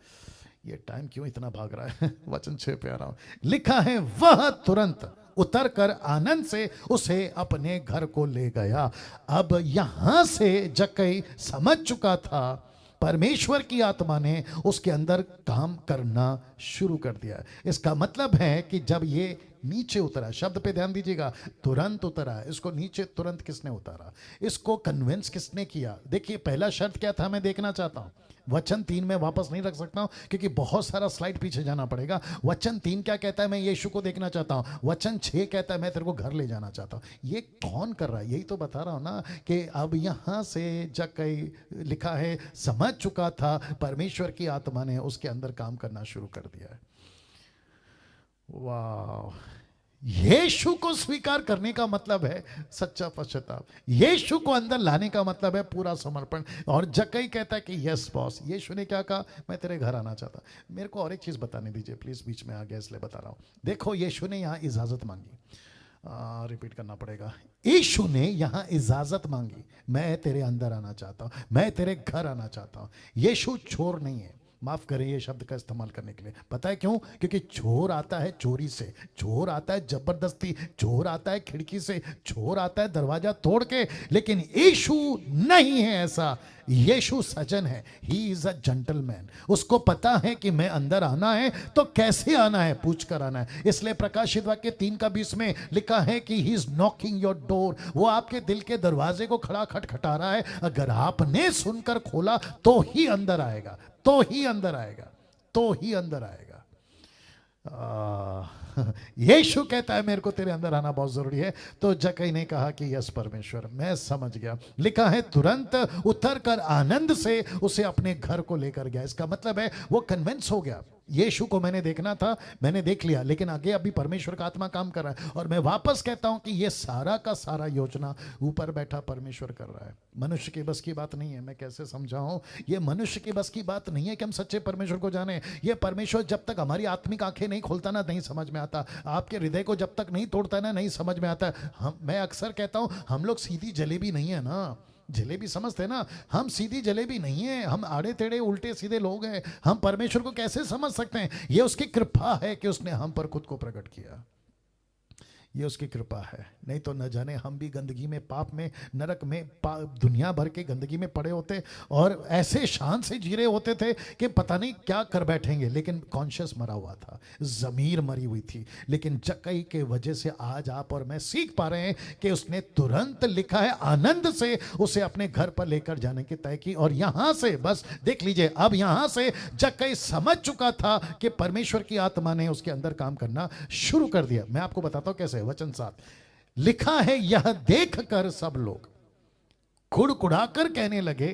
ये टाइम क्यों इतना भाग रहा है? वचन 6 पे आ रहा हूं। लिखा है वह तुरंत उतर कर आनंद से उसे अपने घर को ले गया। अब यहां से जक्कई समझ चुका था परमेश्वर की आत्मा ने उसके अंदर काम करना शुरू कर दिया। इसका मतलब है कि जब ये नीचे उतरा, शब्द पे ध्यान दीजिएगा, तुरंत उतरा। इसको नीचे तुरंत किसने उतारा? इसको कन्विंस किसने किया? देखिए पहला शर्त क्या था, मैं देखना चाहता हूं। वचन 3 में वापस नहीं रख सकता हूं क्योंकि बहुत सारा स्लाइड पीछे जाना पड़ेगा। वचन 3 क्या कहता है? मैं यीशु को देखना चाहता हूं। वचन 6 कहता है मैं तेरे को घर ले जाना चाहता हूं। ये कौन कर रहा है? यही तो बता रहा हूं ना कि अब यहां से जक्कई, लिखा है, समझ चुका था परमेश्वर की आत्मा ने उसके अंदर काम करना शुरू कर दिया है। वाह! यीशु को स्वीकार करने का मतलब है सच्चा पश्चाताप। यीशु को अंदर लाने का मतलब है पूरा समर्पण। और जक्कई कहता है कि यस बॉस। यीशु ने क्या कहा? मैं तेरे घर आना चाहता। मेरे को और एक चीज बताने दीजिए प्लीज, बीच में आ गया इसलिए बता रहा हूं। देखो यीशु ने यहां इजाजत मांगी, रिपीट करना पड़ेगा। यीशु ने यहां इजाजत मांगी, मैं तेरे अंदर आना चाहता हूं, मैं तेरे घर आना चाहता हूं। यीशु चोर नहीं है, माफ करें ये शब्द का इस्तेमाल करने के लिए। पता है क्यों? क्योंकि चोर आता है चोरी से, चोर आता है जबरदस्ती, चोर आता है खिड़की से, चोर आता है दरवाजा तोड़ के। लेकिन यीशु नहीं है ऐसा। यीशु सज्जन है, ही इज अ जेंटलमैन। उसको पता है कि मैं अंदर आना है तो कैसे आना है, पूछ कर आना है। इसलिए प्रकाशित वाक्य 3:20 में लिखा है कि he is knocking your door. वो आपके दिल के दरवाजे को खड़ा खटखटा रहा है। अगर आपने सुनकर खोला तो ही अंदर आएगा, तो ही अंदर आएगा, तो ही अंदर आएगा। यीशु कहता है मेरे को तेरे अंदर आना बहुत जरूरी है। तो जक्कई ने कहा कि यस परमेश्वर, मैं समझ गया। लिखा है तुरंत उतर कर आनंद से उसे अपने घर को लेकर गया। इसका मतलब है वो कन्विंस हो गया। यीशु को मैंने देखना था, मैंने देख लिया, लेकिन आगे अभी परमेश्वर का आत्मा काम कर रहा है। और मैं वापस कहता हूं कि ये सारा का सारा योजना ऊपर बैठा परमेश्वर कर रहा है। मनुष्य के बस की बात नहीं है। मैं कैसे समझाऊं, ये मनुष्य के बस की बात नहीं है कि हम सच्चे परमेश्वर को जाने। ये परमेश्वर जब तक हमारी आत्मिक आंखें नहीं खोलता ना, नहीं समझ में आता। आपके हृदय को जब तक नहीं तोड़ता ना, नहीं समझ में आता। मैं अक्सर कहता हूं, हम लोग सीधी जलेबी नहीं है ना। जलेबी समझते हैं ना, हम सीधी जलेबी नहीं है, हम आड़े टेढ़े उल्टे सीधे लोग हैं। हम परमेश्वर को कैसे समझ सकते हैं? ये उसकी कृपा है कि उसने हम पर खुद को प्रकट किया। ये उसकी कृपा है, नहीं तो न जाने हम भी गंदगी में, पाप में, नरक में, दुनिया भर के गंदगी में पड़े होते और ऐसे शान से जी रहे होते थे कि पता नहीं क्या कर बैठेंगे। लेकिन कॉन्शियस मरा हुआ था, जमीर मरी हुई थी। लेकिन जक्कई के वजह से आज आप और मैं सीख पा रहे हैं कि उसने तुरंत लिखा है, आनंद से उसे अपने घर पर लेकर जाने की तय की। और यहां से बस देख लीजिए, अब यहां से जक्कई समझ चुका था कि परमेश्वर की आत्मा ने उसके अंदर काम करना शुरू कर दिया। मैं आपको बताता हूं कैसे। वचन 7 लिखा है, यह देखकर सब लोग कुड़कुड़ाकर कहने लगे,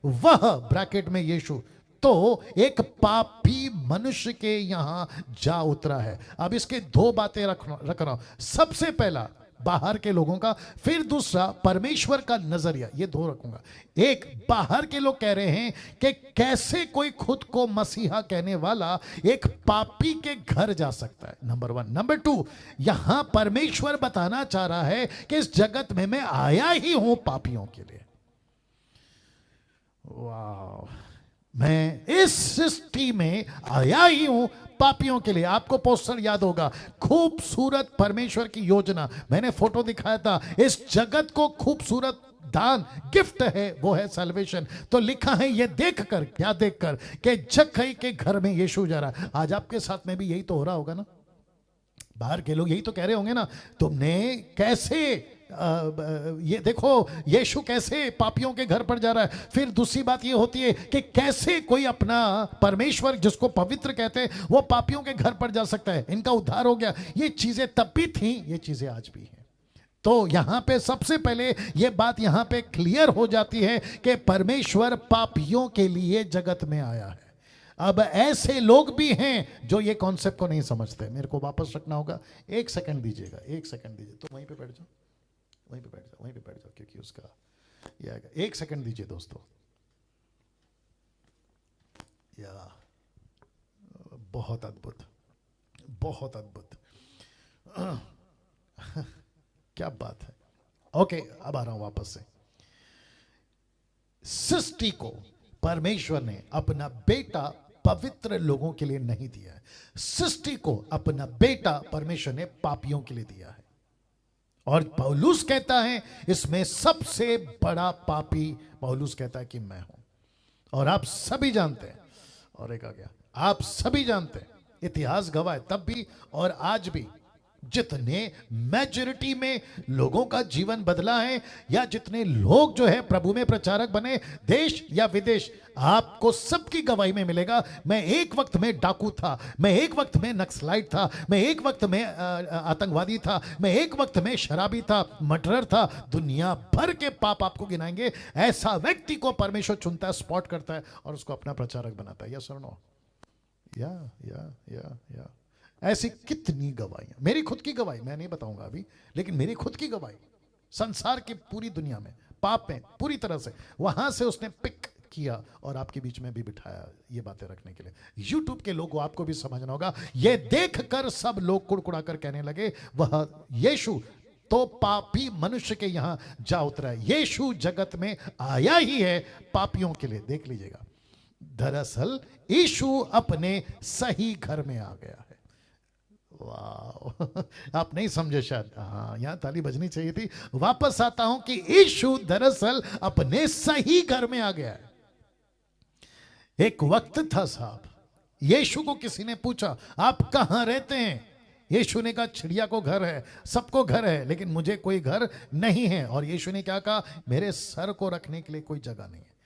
वह ब्रैकेट में यीशु तो एक पापी मनुष्य के यहां जा उतरा है। अब इसके दो बातें रख रहा हूं। सबसे पहला बाहर के लोगों का, फिर दूसरा परमेश्वर का नजरिया। ये दो रखूंगा। एक, बाहर के लोग कह रहे हैं कि कैसे कोई खुद को मसीहा कहने वाला एक पापी के घर जा सकता है, नंबर 1। नंबर 2, यहां परमेश्वर बताना चाह रहा है कि इस जगत में मैं आया ही हूं पापियों के लिए। वाह, मैं इस सृष्टि में आया ही हूं पापियों के लिए। आपको पोस्टर याद होगा, खूबसूरत परमेश्वर की योजना। मैंने फोटो दिखाया था। इस जगत को खूबसूरत दान, गिफ्ट है, वो है सैल्वेशन। तो लिखा है ये देखकर, क्या देखकर, कि जक्कई के घर में यीशु जा रहा है। आज आपके साथ में भी यही तो हो रहा होगा ना। बाहर के लोग यही तो कह रहे होंगे ना, तुमने कैसे ये देखो यीशु कैसे पापियों के घर पर जा रहा है। फिर दूसरी बात ये होती है कि कैसे कोई अपना परमेश्वर जिसको पवित्र कहते हैं वो पापियों के घर पर जा सकता है, इनका उद्धार हो गया। ये चीजें तब भी थी, ये चीजें आज भी हैं। तो यहां पे सबसे पहले ये बात यहां पे क्लियर हो जाती है कि परमेश्वर पापियों के लिए जगत में आया है। अब ऐसे लोग भी हैं जो ये कॉन्सेप्ट को नहीं समझते। मेरे को वापस रखना होगा, 1 सेकंड दीजिएगा, 1 सेकंड दीजिए। तो वहीं पे बैठ जाओ, वहीं पे बैठ जाओ, वहीं पे बैठ जाओ, क्योंकि उसका ये आएगा। 1 सेकंड दीजिए दोस्तों। या बहुत अद्भुत, बहुत अद्भुत। क्या बात है। ओके, अब आ रहा हूं वापस से। सृष्टि को परमेश्वर ने अपना बेटा पवित्र लोगों के लिए नहीं दिया है। सृष्टि को अपना बेटा परमेश्वर ने पापियों के लिए दिया है। और पौलुस कहता है इसमें सबसे बड़ा पापी पौलुस कहता है कि मैं हूं। और आप सभी जानते हैं, और एक आ गया, आप सभी जानते हैं, इतिहास गवाह है तब भी और आज भी, जितने मेजॉरिटी में लोगों का जीवन बदला है, या जितने लोग जो है प्रभु में प्रचारक बने, देश या विदेश, आपको सबकी गवाही में मिलेगा, मैं एक वक्त में डाकू था, मैं एक वक्त में नक्सलाइट था, मैं एक वक्त में आतंकवादी था, मैं एक वक्त में शराबी था, मर्डरर था। दुनिया भर के पाप आपको गिनाएंगे। ऐसा व्यक्ति को परमेश्वर चुनता है, स्पॉट करता है और उसको अपना प्रचारक बनाता है। यस और नो? या ऐसी कितनी गवाहियां, मेरी खुद की गवाही मैं नहीं बताऊंगा अभी, लेकिन मेरी खुद की गवाही संसार की पूरी दुनिया में पाप में पूरी तरह से, वहां से उसने पिक किया और आपके बीच में भी बिठाया ये बातें रखने के लिए। यूट्यूब के लोगों आपको भी समझना होगा। ये देखकर सब लोग कुड़कुड़ा कर कहने लगे, वह यीशु तो पापी मनुष्य के यहां जा उतरा है। यीशु जगत में आया ही है पापियों के लिए। देख लीजिएगा, दरअसल यीशु अपने सही घर में आ गया है। वाह, आप नहीं समझे शायद। हाँ, यहां ताली बजनी चाहिए थी। वापस आता हूं कि यीशु दरअसल अपने सही घर में आ गया है। एक वक्त था साहब, यीशु को किसी ने पूछा आप कहां रहते हैं? यीशु ने कहा चिड़िया को घर है, सबको घर है, लेकिन मुझे कोई घर नहीं है। और यीशु ने क्या कहा? मेरे सर को रखने के लिए कोई जगह नहीं है।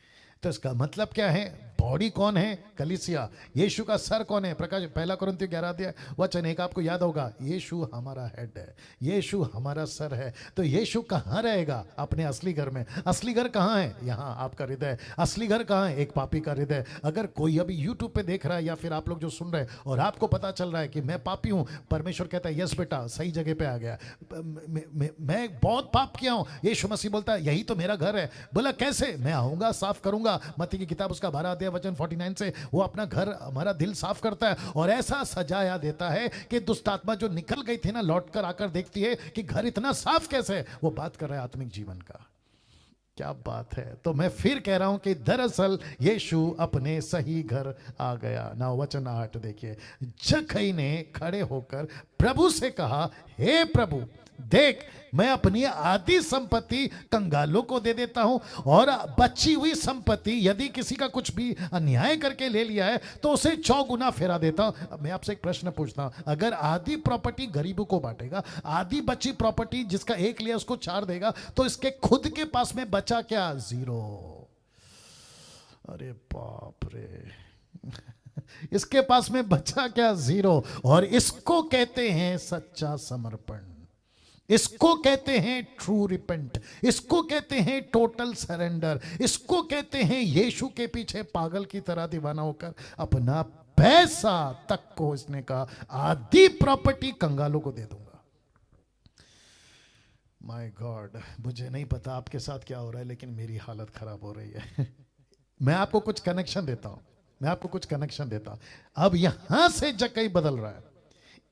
तो इसका मतलब क्या है? बॉडी कौन है? कलीसिया। यीशु का सर कौन है? प्रकाश 1 कुरिन्थियों 11 अध्याय वचन 1 आपको याद होगा, यीशु हमारा हेड है, यीशु हमारा सर है। तो यीशु कहाँ रहेगा? अपने असली घर में। असली घर कहाँ है? यहाँ आपका हृदय। असली घर कहाँ है? एक पापी का हृदय। अगर कोई अभी यूट्यूब पे देख रहा है या फिर आप लोग जो सुन रहे हैं और आपको पता चल रहा है कि मैं पापी हूँ, परमेश्वर कहता है यस बेटा, सही जगह पे आ गया, मैं बहुत पाप किया हूँ। यीशु मसीह बोलता है यही तो मेरा घर है। बोला कैसे? मैं आऊंगा, साफ करूंगा। मत्ती की किताब उसका 12 अध्याय वचन 49 से वो अपना घर, हमारा दिल साफ करता है और ऐसा सजाया देता है कि दुष्ट आत्मा जो निकल गई थी ना, लौट कर आकर देखती है कि घर इतना साफ कैसे है। वो बात कर रहा है आत्मिक जीवन का। क्या बात है। तो मैं फिर कह रहा हूं कि दरअसल यीशु अपने सही घर आ गया ना। वचन 8 देखिए, जक्कई ने खड़े होकर प्रभु से कहा, हे प्रभु देख, मैं अपनी आधी संपत्ति कंगालों को दे देता हूं और बची हुई संपत्ति यदि किसी का कुछ भी अन्याय करके ले लिया है तो उसे 4 गुना फेरा देता हूं। अब मैं आपसे एक प्रश्न पूछता हूं, अगर आधी प्रॉपर्टी गरीबों को बांटेगा, आधी बची प्रॉपर्टी जिसका 1 लिया उसको 4 देगा, तो इसके खुद के पास में बचा क्या? 0। अरे बाप रे इसके पास में बचा क्या? 0। और इसको कहते हैं सच्चा समर्पण, इसको कहते हैं ट्रू रिपेंट, इसको कहते हैं टोटल सरेंडर, इसको कहते हैं यीशु के पीछे पागल की तरह दीवाना होकर अपना पैसा तक को, इसने कहा आधी प्रॉपर्टी कंगालों को दे दूंगा। माय गॉड, मुझे नहीं पता आपके साथ क्या हो रहा है, लेकिन मेरी हालत खराब हो रही है मैं आपको कुछ कनेक्शन देता हूं, मैं आपको कुछ कनेक्शन देता हूं। अब यहां से जक्कई बदल रहा है,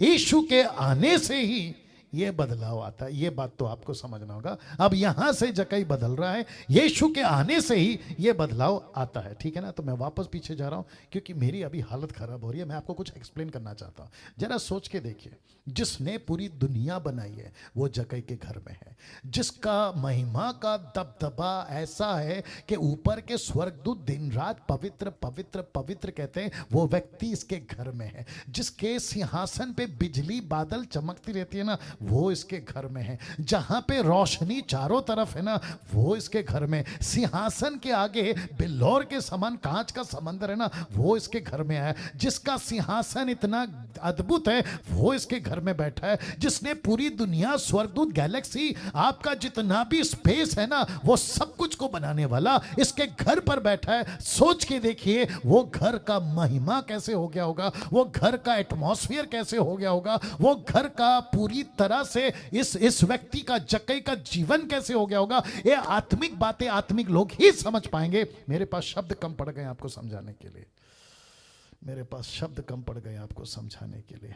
यीशु के आने से ही ये बदलाव आता है। ये बात तो आपको समझना होगा। अब यहां से जक्कई बदल रहा है, यीशु के आने से ही ये बदलाव आता है, ठीक है ना। तो मैं वापस पीछे जा रहा हूं क्योंकि मेरी अभी हालत खराब हो रही है। मैं आपको कुछ एक्सप्लेन करना चाहता हूं। जरा सोच के देखिए, जिसने पूरी दुनिया बनाई है वो जक्कई के घर में है, जिसका महिमा का दबदबा ऐसा है कि ऊपर के स्वर्गदूत दिन रात पवित्र पवित्र पवित्र कहते हैं, वो व्यक्ति इसके घर में है। जिसके सिंहासन पे बिजली बादल चमकती रहती है ना, वो इसके घर में है। जहां पे रोशनी चारों तरफ है ना, वो इसके घर में। सिंहासन के आगे बिल्लौर के समान कांच का समंदर है ना, वो इसके घर में है। जिसका सिंहासन इतना अद्भुत है वो इसके घर में बैठा है। जिसने पूरी दुनिया, स्वर्गदूत, गैलेक्सी, आपका जितना भी स्पेस है ना, वो सब कुछ को बनाने वाला इसके घर पर बैठा है। सोच के देखिए वो घर का महिमा कैसे हो गया होगा, वो घर का एटमॉस्फेयर कैसे हो गया होगा, वो घर का पूरी तरह से इस व्यक्ति का, जक्कई का जीवन कैसे हो गया होगा। ये आत्मिक बातें आत्मिक लोग ही समझ पाएंगे। मेरे पास शब्द कम पड़ गए आपको समझाने के लिए, मेरे पास शब्द कम पड़ गए आपको समझाने के लिए।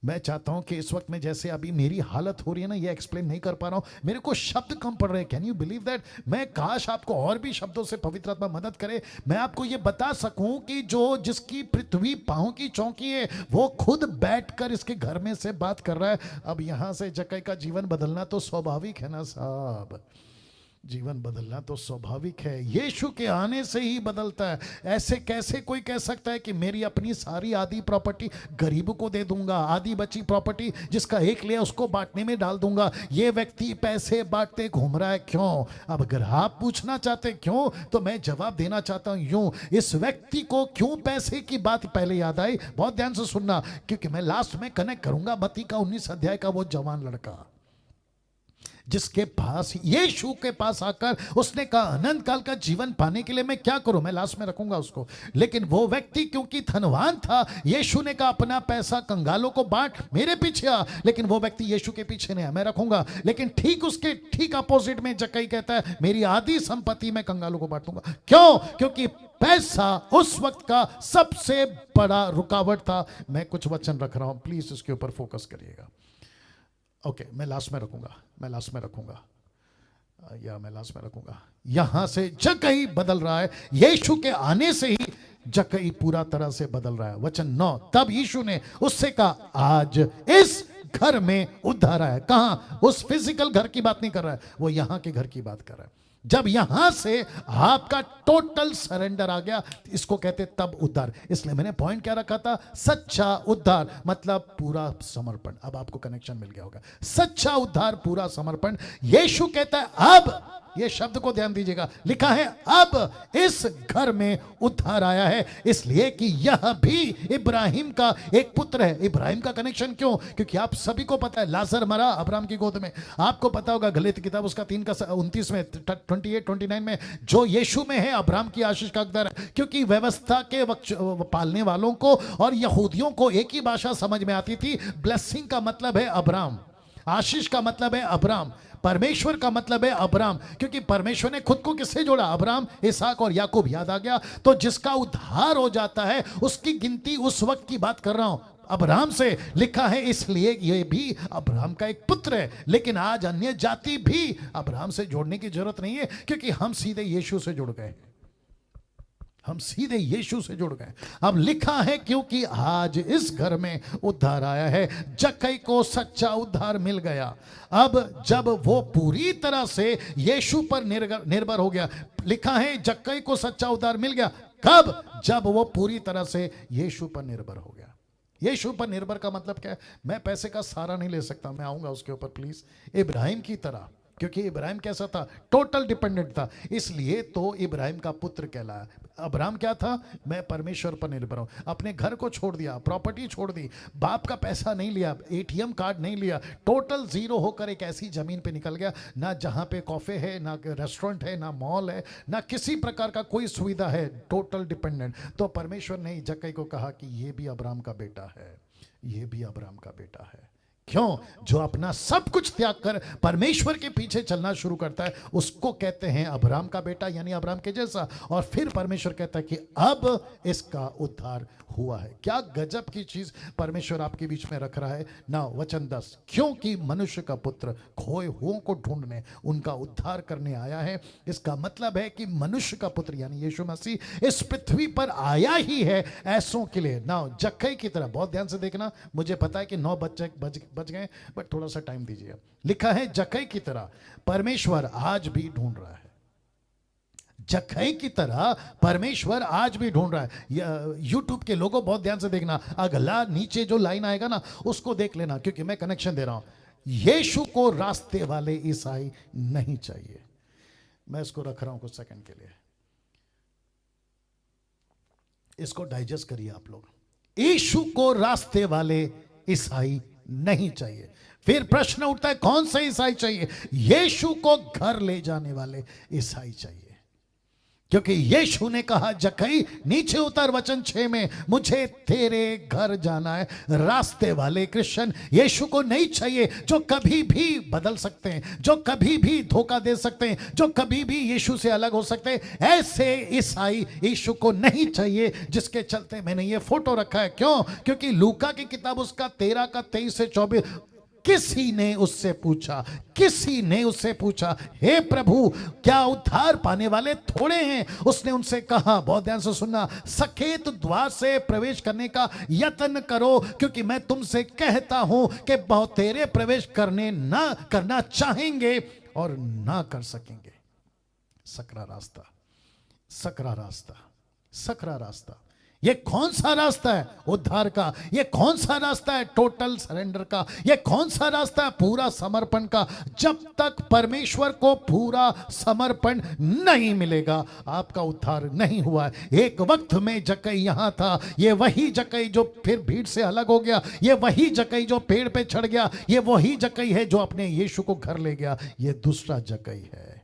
मैं चाहता हूं कि इस वक्त में जैसे अभी मेरी हालत हो रही है ना, ये एक्सप्लेन नहीं कर पा रहा हूं, मेरे को शब्द कम पड़ रहे हैं। Can you believe that? मैं काश आपको और भी शब्दों से पवित्र आत्मा मदद करे, मैं आपको ये बता सकूं कि जिसकी पृथ्वी पांव की चौकी है, वो खुद बैठकर इसके घर में से बात कर रहा है। अब यहां से जक्कई का जीवन बदलना तो स्वाभाविक है ना साहब, जीवन बदलना तो स्वाभाविक है, यीशु के आने से ही बदलता है। ऐसे कैसे कोई कह सकता है कि मेरी अपनी सारी आधी प्रॉपर्टी गरीबों को दे दूंगा, आधी बची प्रॉपर्टी जिसका 1 लिया उसको बांटने में डाल दूंगा। ये व्यक्ति पैसे बांटते घूम रहा है, क्यों? अब अगर आप पूछना चाहते क्यों, तो मैं जवाब देना चाहता हूं यूं, इस व्यक्ति को क्यों पैसे की बात पहले याद आई? बहुत ध्यान से सुनना, क्योंकि मैं लास्ट में कनेक्ट करूंगा मत्ती का 19 अध्याय का वो जवान लड़का जिसके पास, यीशु के पास आकर उसने कहा अनंत काल का जीवन पाने के लिए मैं क्या करूं। मैं लास्ट में रखूंगा उसको। लेकिन वो व्यक्ति क्योंकि धनवान था, यीशु ने कहा अपना पैसा कंगालों को बांट, मेरे पीछे आ। लेकिन वो व्यक्ति यीशु के पीछे नहीं है, मैं रखूंगा। लेकिन ठीक उसके ठीक अपोजिट में जक्कई कहता है मेरी आधी संपत्ति मैं कंगालों को बांटूंगा। क्यों? क्योंकि पैसा उस वक्त का सबसे बड़ा रुकावट था। मैं कुछ वचन रख रहा हूं, प्लीज इसके ऊपर फोकस करिएगा। ओके, मैं लास्ट में रखूंगा, मैं लास्ट में रखूंगा, मैं लास्ट में रखूंगा। यहां से जक्कई बदल रहा है, यीशु के आने से ही जक्कई पूरा तरह से बदल रहा है। वचन 9, तब यीशु ने उससे कहा आज इस घर में उद्धार है। कहां? उस फिजिकल घर की बात नहीं कर रहा है, वो यहां के घर की बात कर रहा है। जब यहां से आपका टोटल सरेंडर आ गया, इसको कहते तब उद्धार। इसलिए मैंने पॉइंट क्या रखा था, सच्चा उद्धार मतलब पूरा समर्पण। अब आपको कनेक्शन मिल गया होगा, सच्चा उद्धार पूरा समर्पण। यीशु कहता है अब, ये शब्द को ध्यान दीजिएगा, लिखा है अब इस घर में उद्धार आया है, इसलिए कि यह भी इब्राहिम का एक पुत्र है। इब्राहिम का कनेक्शन क्यों? क्योंकि आप सभी को पता है लाजर मरा अब्राहम की गोद में। आपको पता होगा गलीत किताब उसका 3 का 29 में 28-29 में, जो यीशु में है अब्राहम की आशीष का हकदार है। क्योंकि व्यवस्था के वक्त पालने वालों को और यहूदियों को एक ही भाषा समझ में आती थी। ब्लेसिंग का मतलब है अब्राहम, आशीष का मतलब है अब्राहम, परमेश्वर का मतलब है अब्राहम। क्योंकि परमेश्वर ने खुद को किससे जोड़ा? अब्राहम, इसहाक और याकूब। याद आ गया? तो जिसका उद्धार हो जाता है उसकी गिनती उस वक्त की बात कर रहा हूं, अब्राहम से लिखा है, इसलिए ये भी अब्राहम का एक पुत्र है। लेकिन आज अन्य जाति भी अब्राहम से जोड़ने की जरूरत नहीं है, क्योंकि हम सीधे यीशु से जुड़ गए, हम सीधे यीशु से जुड़ गए। अब लिखा है क्योंकि आज इस घर में उद्धार आया है। जक्कई को सच्चा उद्धार मिल गया। अब जब वो पूरी तरह से यीशु पर निर्भर हो गया, लिखा है जक्कई को सच्चा उद्धार मिल गया। कब? जब वो पूरी तरह से यीशु पर निर्भर हो गया। यीशु पर निर्भर का मतलब क्या है? मैं पैसे का सहारा नहीं ले सकता, मैं आऊंगा उसके ऊपर प्लीज। इब्राहिम की तरह, क्योंकि इब्राहिम कैसा था? टोटल डिपेंडेंट था, इसलिए तो इब्राहिम का पुत्र कहलाया। अब्राहम क्या था? मैं परमेश्वर पर निर्भर हूं। अपने घर को छोड़ दिया, प्रॉपर्टी छोड़ दी, बाप का पैसा नहीं लिया, एटीएम कार्ड नहीं लिया, टोटल जीरो होकर एक ऐसी जमीन पे निकल गया, ना जहां पे कॉफे है, ना रेस्टोरेंट है, ना मॉल है, ना किसी प्रकार का कोई सुविधा है, टोटल डिपेंडेंट। तो परमेश्वर ने जक्कई को कहा कि ये भी अब्राहम का बेटा है, ये भी अब्राहम का बेटा है। क्यों? जो अपना सब कुछ त्याग कर परमेश्वर के पीछे चलना शुरू करता है उसको कहते हैं अब्राहम का बेटा, यानी अब्राहम के जैसा। और फिर परमेश्वर कहता है कि अब इसका उद्धार हुआ है। क्या गजब की चीज परमेश्वर आपके बीच में रख रहा है ना। वचन 10, क्योंकि मनुष्य का पुत्र खोए हुओं को ढूंढने, उनका उद्धार करने आया है। इसका मतलब है कि मनुष्य का पुत्र यानी यीशु मसीह इस पृथ्वी पर आया ही है ऐसों के लिए ना। जक्कई की तरह, बहुत ध्यान से देखना, मुझे पता है कि 9 बज गए, बट थोड़ा सा टाइम दीजिए। लिखा है जक्कई की तरह परमेश्वर आज भी ढूंढ रहा है। जक्कई की तरह परमेश्वर आज भी ढूंढ रहा है। यूट्यूब के लोगों बहुत ध्यान से देखना, अगला नीचे जो लाइन आएगा ना उसको देख लेना, क्योंकि मैं कनेक्शन दे रहा हूं। यीशु को रास्ते वाले ईसाई नहीं चाहिए। मैं इसको रख रहा हूं कुछ सेकंड के लिए, इसको डाइजेस्ट करिए आप लोग। यीशु को रास्ते वाले ईसाई नहीं चाहिए। फिर प्रश्न उठता है कौन से ईसाई चाहिए? यीशु को घर ले जाने वाले ईसाई चाहिए। क्योंकि यीशु ने कहा जक्कई नीचे उतर, वचन 6 में, मुझे तेरे घर जाना है। रास्ते वाले क्रिश्चियन यीशु को नहीं चाहिए, जो कभी भी बदल सकते हैं, जो कभी भी धोखा दे सकते हैं, जो कभी भी यीशु से अलग हो सकते हैं। ऐसे ईसाई यीशु को नहीं चाहिए, जिसके चलते मैंने ये फोटो रखा है। क्यों? क्योंकि लूका की किताब उसका 13 का 23 से 24, किसी ने उससे पूछा, हे प्रभु क्या उद्धार पाने वाले थोड़े हैं? उसने उनसे कहा, बहुत ध्यान से सुनना, सकेत द्वार से प्रवेश करने का यत्न करो, क्योंकि मैं तुमसे कहता हूं कि बहुतेरे प्रवेश करना चाहेंगे और ना कर सकेंगे। सकरा रास्ता। ये कौन सा रास्ता है उद्धार का? ये कौन सा रास्ता है टोटल सरेंडर का? ये कौन सा रास्ता है पूरा समर्पण का? जब तक परमेश्वर को पूरा समर्पण नहीं मिलेगा आपका उद्धार नहीं हुआ है। एक वक्त में जक्कई यहां था, ये वही जक्कई जो फिर भीड़ से अलग हो गया, ये वही जक्कई जो पेड़ पे चढ़ गया, ये वही जक्कई है जो अपने यीशु को घर ले गया। ये दूसरा जक्कई है।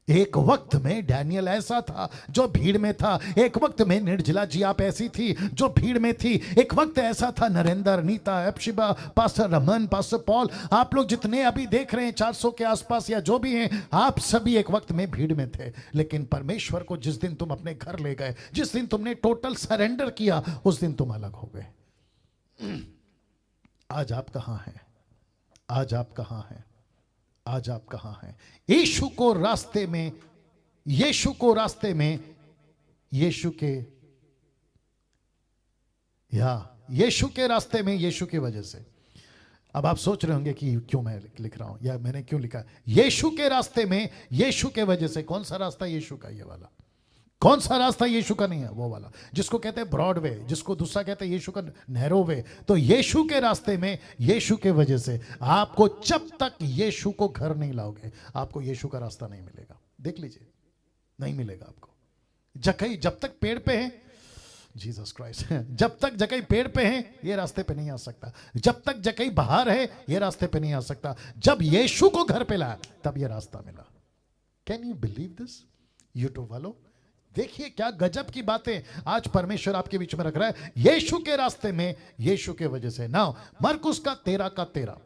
एक वक्त में डैनियल ऐसा था जो भीड़ में था, एक वक्त में निर्जला जी आप ऐसी थी जो भीड़ में थी, एक वक्त ऐसा था नरेंद्र, नीता, एप्शिबा, पास्टर रमन, पास्टर पॉल, आप लोग जितने अभी देख रहे हैं 400 के आसपास या जो भी हैं, आप सभी एक वक्त में भीड़ में थे। लेकिन परमेश्वर को जिस दिन तुम अपने घर ले गए, जिस दिन तुमने टोटल सरेंडर किया, उस दिन तुम अलग हो गए। आज आप कहां हैं? यीशु को रास्ते में यीशु के रास्ते में यीशु की वजह से अब आप सोच रहे होंगे कि क्यों मैं लिख रहा हूं या मैंने क्यों लिखा। यीशु के रास्ते में, यीशु के वजह से। कौन सा रास्ता यीशु का? ये वाला। कौन सा रास्ता यीशु का नहीं है? वो वाला जिसको कहते हैं ब्रॉड वे, जिसको दूसरा कहते हैं यीशु का नैरो वे। तो यीशु के रास्ते में, यीशु के वजह से आपको, जब तक यीशु को घर नहीं लाओगे, आपको यीशु का रास्ता नहीं मिलेगा। देख लीजिए, नहीं मिलेगा आपको। जकई जब तक पेड़ पे है, जीसस क्राइस्ट, जब तक जकई पेड़ पे है ये रास्ते पे नहीं आ सकता। जब तक जकई बाहर है ये रास्ते पे नहीं आ सकता। जब यीशु को घर पे लाया तब ये रास्ता मिला। Can you believe this? YouTube वालों देखिए क्या गजब की बातें आज परमेश्वर आपके बीच में रख रहा है। यीशु के रास्ते में, यीशु के वजह से। नाउ मरकुस का 13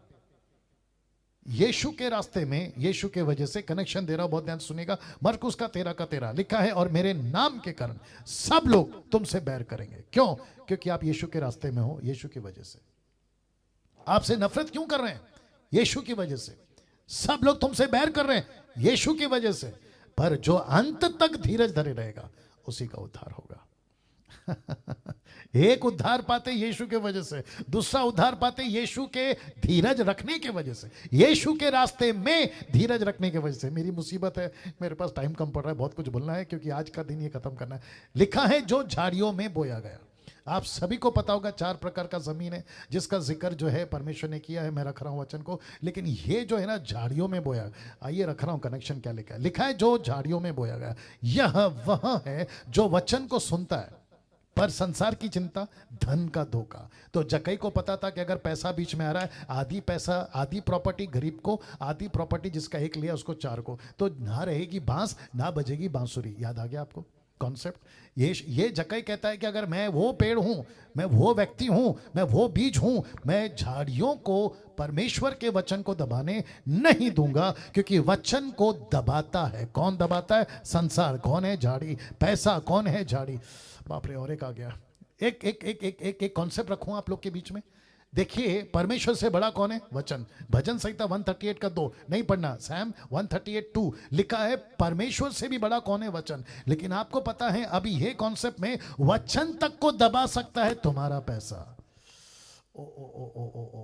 यीशु के रास्ते में, यीशु के वजह से कनेक्शन दे रहा हूं, बहुत ध्यान सुनिएगा। मरकुस का 13 लिखा है, और मेरे नाम के कारण सब लोग तुमसे बैर करेंगे। क्यों? क्योंकि आप यीशु के रास्ते में हो। यीशु की वजह से आपसे नफरत क्यों कर रहे हैं? यीशु की वजह से। सब लोग तुमसे बैर कर रहे हैं यीशु की वजह से। पर जो अंत तक धीरज धरे रहेगा उसी का उद्धार होगा। एक उद्धार पाते यीशु के वजह से, दूसरा उद्धार पाते यीशु के धीरज रखने के वजह से, यीशु के रास्ते में धीरज रखने के वजह से। मेरी मुसीबत है, मेरे पास टाइम कम पड़ रहा है, बहुत कुछ बोलना है क्योंकि आज का दिन ये खत्म करना है। लिखा है जो झाड़ियों में बोया गया। आप सभी को पता होगा 4 प्रकार का जमीन है जिसका जिक्र जो है परमेश्वर ने किया है। मैं रख रहा हूं वचन को, लेकिन ये जो है ना झाड़ियों में बोया, आइए रख रहा हूं कनेक्शन क्या लिखा है। लिखा है जो झाड़ियों में बोया गया, यह वह है जो वचन को सुनता है पर संसार की चिंता, धन का धोखा। तो जकई को पता था कि अगर पैसा बीच में आ रहा है, आधी पैसा, आधी प्रॉपर्टी गरीब को, आधी प्रॉपर्टी जिसका एक लिया उसको 4 को, तो ना रहेगी बांस ना बजेगी बांसुरी। याद आ गया आपको कॉन्सेप्ट? ये जकई कहता है कि अगर मैं वो पेड़ हूं, मैं वो व्यक्ति हूं, मैं वो बीज हूं, मैं झाड़ियों को परमेश्वर के वचन को दबाने नहीं दूंगा, क्योंकि वचन को दबाता है। कौन दबाता है? संसार। कौन है? झाड़ी। पैसा। कौन है? झाड़ी। बाप रे, और एक आ गया। एक कॉन्सेप्ट रखूं आप लोग के बीच में। देखिए परमेश्वर से बड़ा कौन है? वचन। भजन संहिता 138 का 2 नहीं पढ़ना, सैम 138:2 लिखा है परमेश्वर से भी बड़ा कौन है? वचन। लेकिन आपको पता है अभी ये कॉन्सेप्ट में वचन तक को दबा सकता है तुम्हारा पैसा। ओ ओ ओ ओ ओ ओ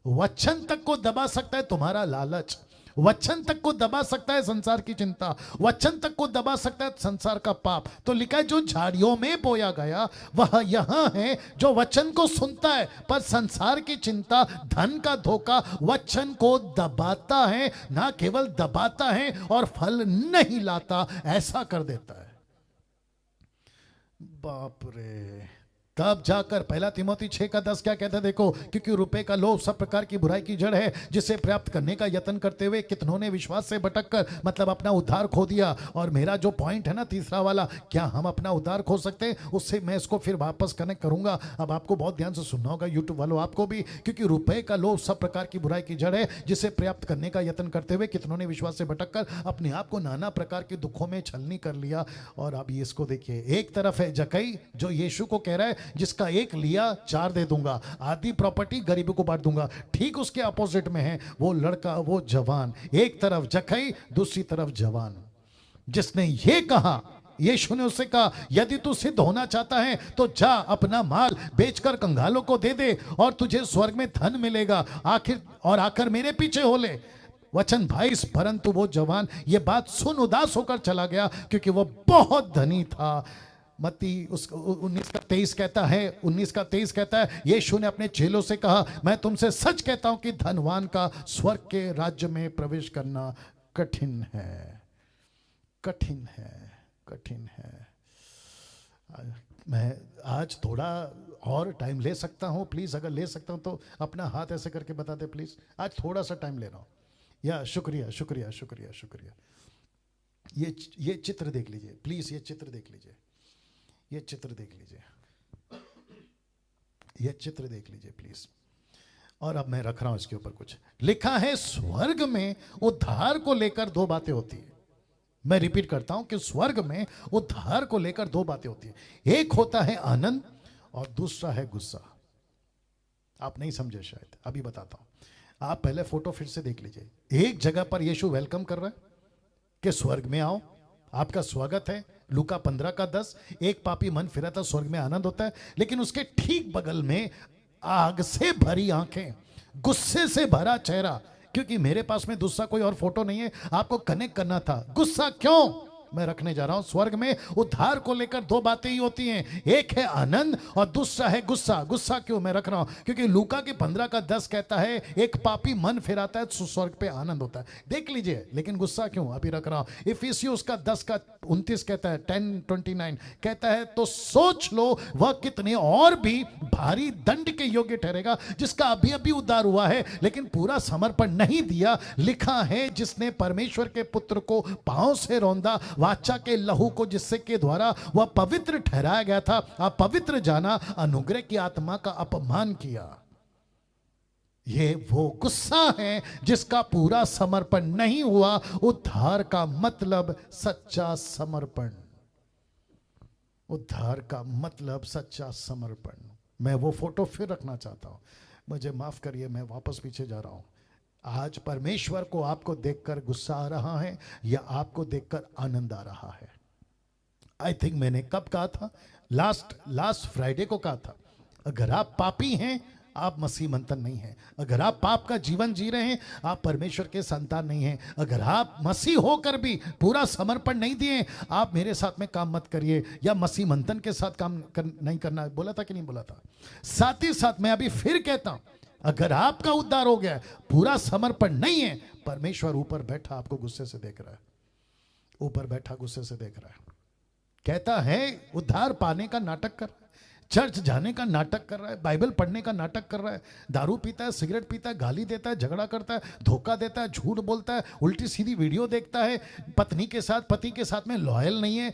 ओ वचन तक को दबा सकता है तुम्हारा लालच। वचन तक को दबा सकता है संसार की चिंता। वचन तक को दबा सकता है संसार का पाप। तो लिखा है जो झाड़ियों में बोया गया वह यहां है जो वचन को सुनता है पर संसार की चिंता, धन का धोखा वचन को दबाता है। ना केवल दबाता है और फल नहीं लाता, ऐसा कर देता है। बाप रे, तब जाकर 1 तिमोथी 6:10 क्या कहता है देखो, क्योंकि रुपए का लोभ सब प्रकार की बुराई की जड़ है, जिसे प्राप्त करने का यत्न करते हुए कितनों ने विश्वास से भटककर मतलब अपना उद्धार खो दिया। और मेरा जो पॉइंट है ना तीसरा वाला, क्या हम अपना उद्धार खो सकते हैं? उससे मैं इसको फिर वापस कनेक्ट करूंगा। अब आपको बहुत ध्यान से सुनना होगा यूट्यूब वालों, आपको भी, क्योंकि रुपए का लोभ सब प्रकार की बुराई की जड़ है, जिसे प्राप्त करने का यत्न करते हुए कितनों ने विश्वास से भटककर अपने आप को नाना प्रकार के दुखों में छलनी कर लिया। और अब इसको देखिए, एक तरफ है जकई जो यीशु को कह रहा है जिसका एक लिया 4 दे दूंगा, आधी प्रॉपर्टी गरीबों को बांट दूंगा। ठीक उसके अपोजिट में है वो लड़का, वो जवान। एक तरफ जकई, दूसरी तरफ जवान, जिसने ये कहा, यीशु ने उससे कहा यदि तू सिद्ध होना चाहता है तो जा अपना माल बेचकर कंगालों को दे दे और तुझे स्वर्ग में धन मिलेगा, आकर मेरे पीछे हो ले। वचन 22। परंतु वो जवान ये बात सुन उदास होकर चला गया, क्योंकि वो बहुत धनी था। मत्ती 19:23 कहता है, 19:23 कहता है, यीशु ने अपने चेलों से कहा मैं तुमसे सच कहता हूं कि धनवान का स्वर्ग के राज्य में प्रवेश करना कठिन है। कठिन है, कठिन है। मैं आज थोड़ा और टाइम ले सकता हूं प्लीज? अगर ले सकता हूं तो अपना हाथ ऐसे करके बता दे प्लीज। आज थोड़ा सा टाइम ले रहा हूं। या शुक्रिया शुक्रिया शुक्रिया शुक्रिया। ये चित्र देख लीजिए प्लीज, ये चित्र देख लीजिए, ये चित्र देख लीजिए, ये चित्र देख लीजिए प्लीज। और अब मैं रख रहा हूं इसके ऊपर कुछ लिखा है। स्वर्ग में उद्धार को लेकर 2 बातें होती है। मैं रिपीट करता हूं कि स्वर्ग में उद्धार को लेकर 2 बातें होती है। एक होता है आनंद और दूसरा है गुस्सा। आप नहीं समझे शायद, अभी बताता हूं। आप पहले फोटो फिर से देख लीजिए। एक जगह पर यीशु वेलकम कर रहा है कि स्वर्ग में आओ, आपका स्वागत है। लूका 15:10। एक पापी मन फिरा था, स्वर्ग में आनंद होता है। लेकिन उसके ठीक बगल में आग से भरी आंखें गुस्से से भरा चेहरा, क्योंकि मेरे पास में दूसरा कोई और फोटो नहीं है, आपको कनेक्ट करना था। गुस्सा क्यों? मैं रखने जा रहा हूं। स्वर्ग में उद्धार को लेकर दो बातें ही होती हैं, एक है आनंद और दूसरा है गुस्सा। गुस्सा क्यों मैं रख रहा हूं? क्योंकि लूका के 15:10 कहता है एक पापी मन फिराता है तो स्वर्ग पे आनंद होता है। देख लीजिए, लेकिन गुस्सा क्यों अभी रख रहा हूं। इफिसियोस का 10:29 कहता है, 10:29 कहता है, तो सोच लो वह कितने और भी भारी दंड के योग्य ठहरेगा जिसका अभी अभी उद्धार हुआ है लेकिन पूरा समर्पण नहीं दिया। लिखा है, जिसने परमेश्वर के पुत्र को पांव से रौंदा, वाचा के लहू को जिससे के द्वारा वह पवित्र ठहराया गया था, अपवित्र जाना, अनुग्रह की आत्मा का अपमान किया। ये वो गुस्सा है जिसका पूरा समर्पण नहीं हुआ। उद्धार का मतलब सच्चा समर्पण। उद्धार का मतलब सच्चा समर्पण। मैं वो फोटो फिर रखना चाहता हूं। मुझे माफ करिए, मैं वापस पीछे जा रहा हूं। आज परमेश्वर को आपको देखकर गुस्सा आ रहा है या आपको देखकर आनंद आ रहा है? आई थिंक मैंने कब कहा था, लास्ट फ्राइडे को कहा था, अगर आप पापी हैं आप मसीह मंतन नहीं हैं। अगर आप पाप का जीवन जी रहे हैं आप परमेश्वर के संतान नहीं हैं। अगर आप मसीह होकर भी पूरा समर्पण नहीं दिए, आप मेरे साथ में काम मत करिए या मसीह मंतन के साथ काम नहीं करना। बोला था कि नहीं बोला था? साथ ही साथ मैं अभी फिर कहता हूं, अगर आपका उद्धार हो गया, पूरा समर्पण नहीं है, परमेश्वर ऊपर बैठा आपको गुस्से से देख रहा है। ऊपर बैठा गुस्से से देख रहा है। कहता है उद्धार पाने का नाटक कर, चर्च जाने का नाटक कर रहा है, बाइबल पढ़ने का नाटक कर रहा है, दारू पीता है, सिगरेट पीता है, गाली देता है, झगड़ा करता है, धोखा देता है, झूठ बोलता है, उल्टी सीधी वीडियो देखता है, पत्नी के साथ पति के साथ में लॉयल नहीं है,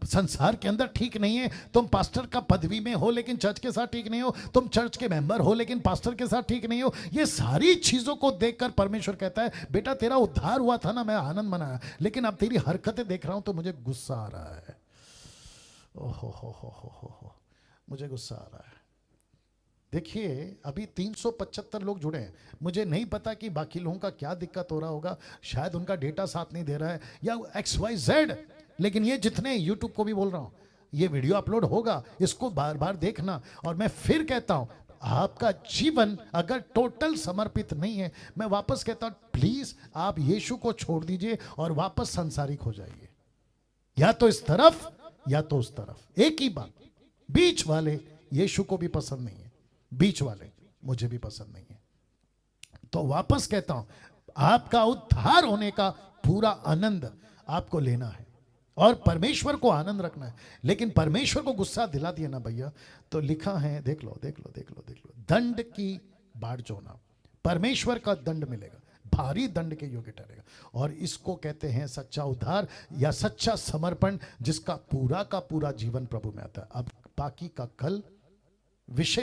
संसार के अंदर ठीक नहीं है। तुम पास्टर का पदवी में हो लेकिन चर्च के साथ ठीक नहीं हो, तुम चर्च के मेंबर हो लेकिन पास्टर के साथ ठीक नहीं हो। ये सारी चीजों को देखकर परमेश्वर कहता है, बेटा तेरा उद्धार हुआ था ना, मैं आनंद मनाया, लेकिन अब तेरी हरकतें देख रहा हूं तो मुझे गुस्सा आ रहा है। ओहो हो, मुझे गुस्सा आ रहा है। देखिए, अभी 375 लोग जुड़े हैं। मुझे नहीं पता कि बाकी लोगों का क्या दिक्कत हो रहा होगा, शायद उनका डेटा साथ नहीं दे रहा है या XYZ, लेकिन ये जितने यूट्यूब को भी बोल रहा हूं, ये वीडियो अपलोड होगा, इसको बार बार देखना। और मैं फिर कहता हूं, आपका जीवन अगर टोटल समर्पित नहीं है, मैं वापस कहता हूं, प्लीज आप यीशु को छोड़ दीजिए और वापस संसारिक हो जाइए, या तो इस तरफ या तो उस तरफ। एक ही बात, बीच वाले यीशु को भी पसंद नहीं है, बीच वाले मुझे भी पसंद नहीं है। तो वापस कहता हूं, आपका उद्धार होने का पूरा आनंद आपको लेना है और परमेश्वर को आनंद रखना है। लेकिन परमेश्वर को गुस्सा दिला दिया ना भैया, तो लिखा है, देख लो, दंड की बाढ़ जोना, परमेश्वर का दंड मिलेगा, भारी दंड के योग्य ठहरेगा। और इसको कहते हैं सच्चा उद्धार या सच्चा समर्पण, जिसका पूरा का पूरा जीवन प्रभु में आता है। अब बाकी का कल विषय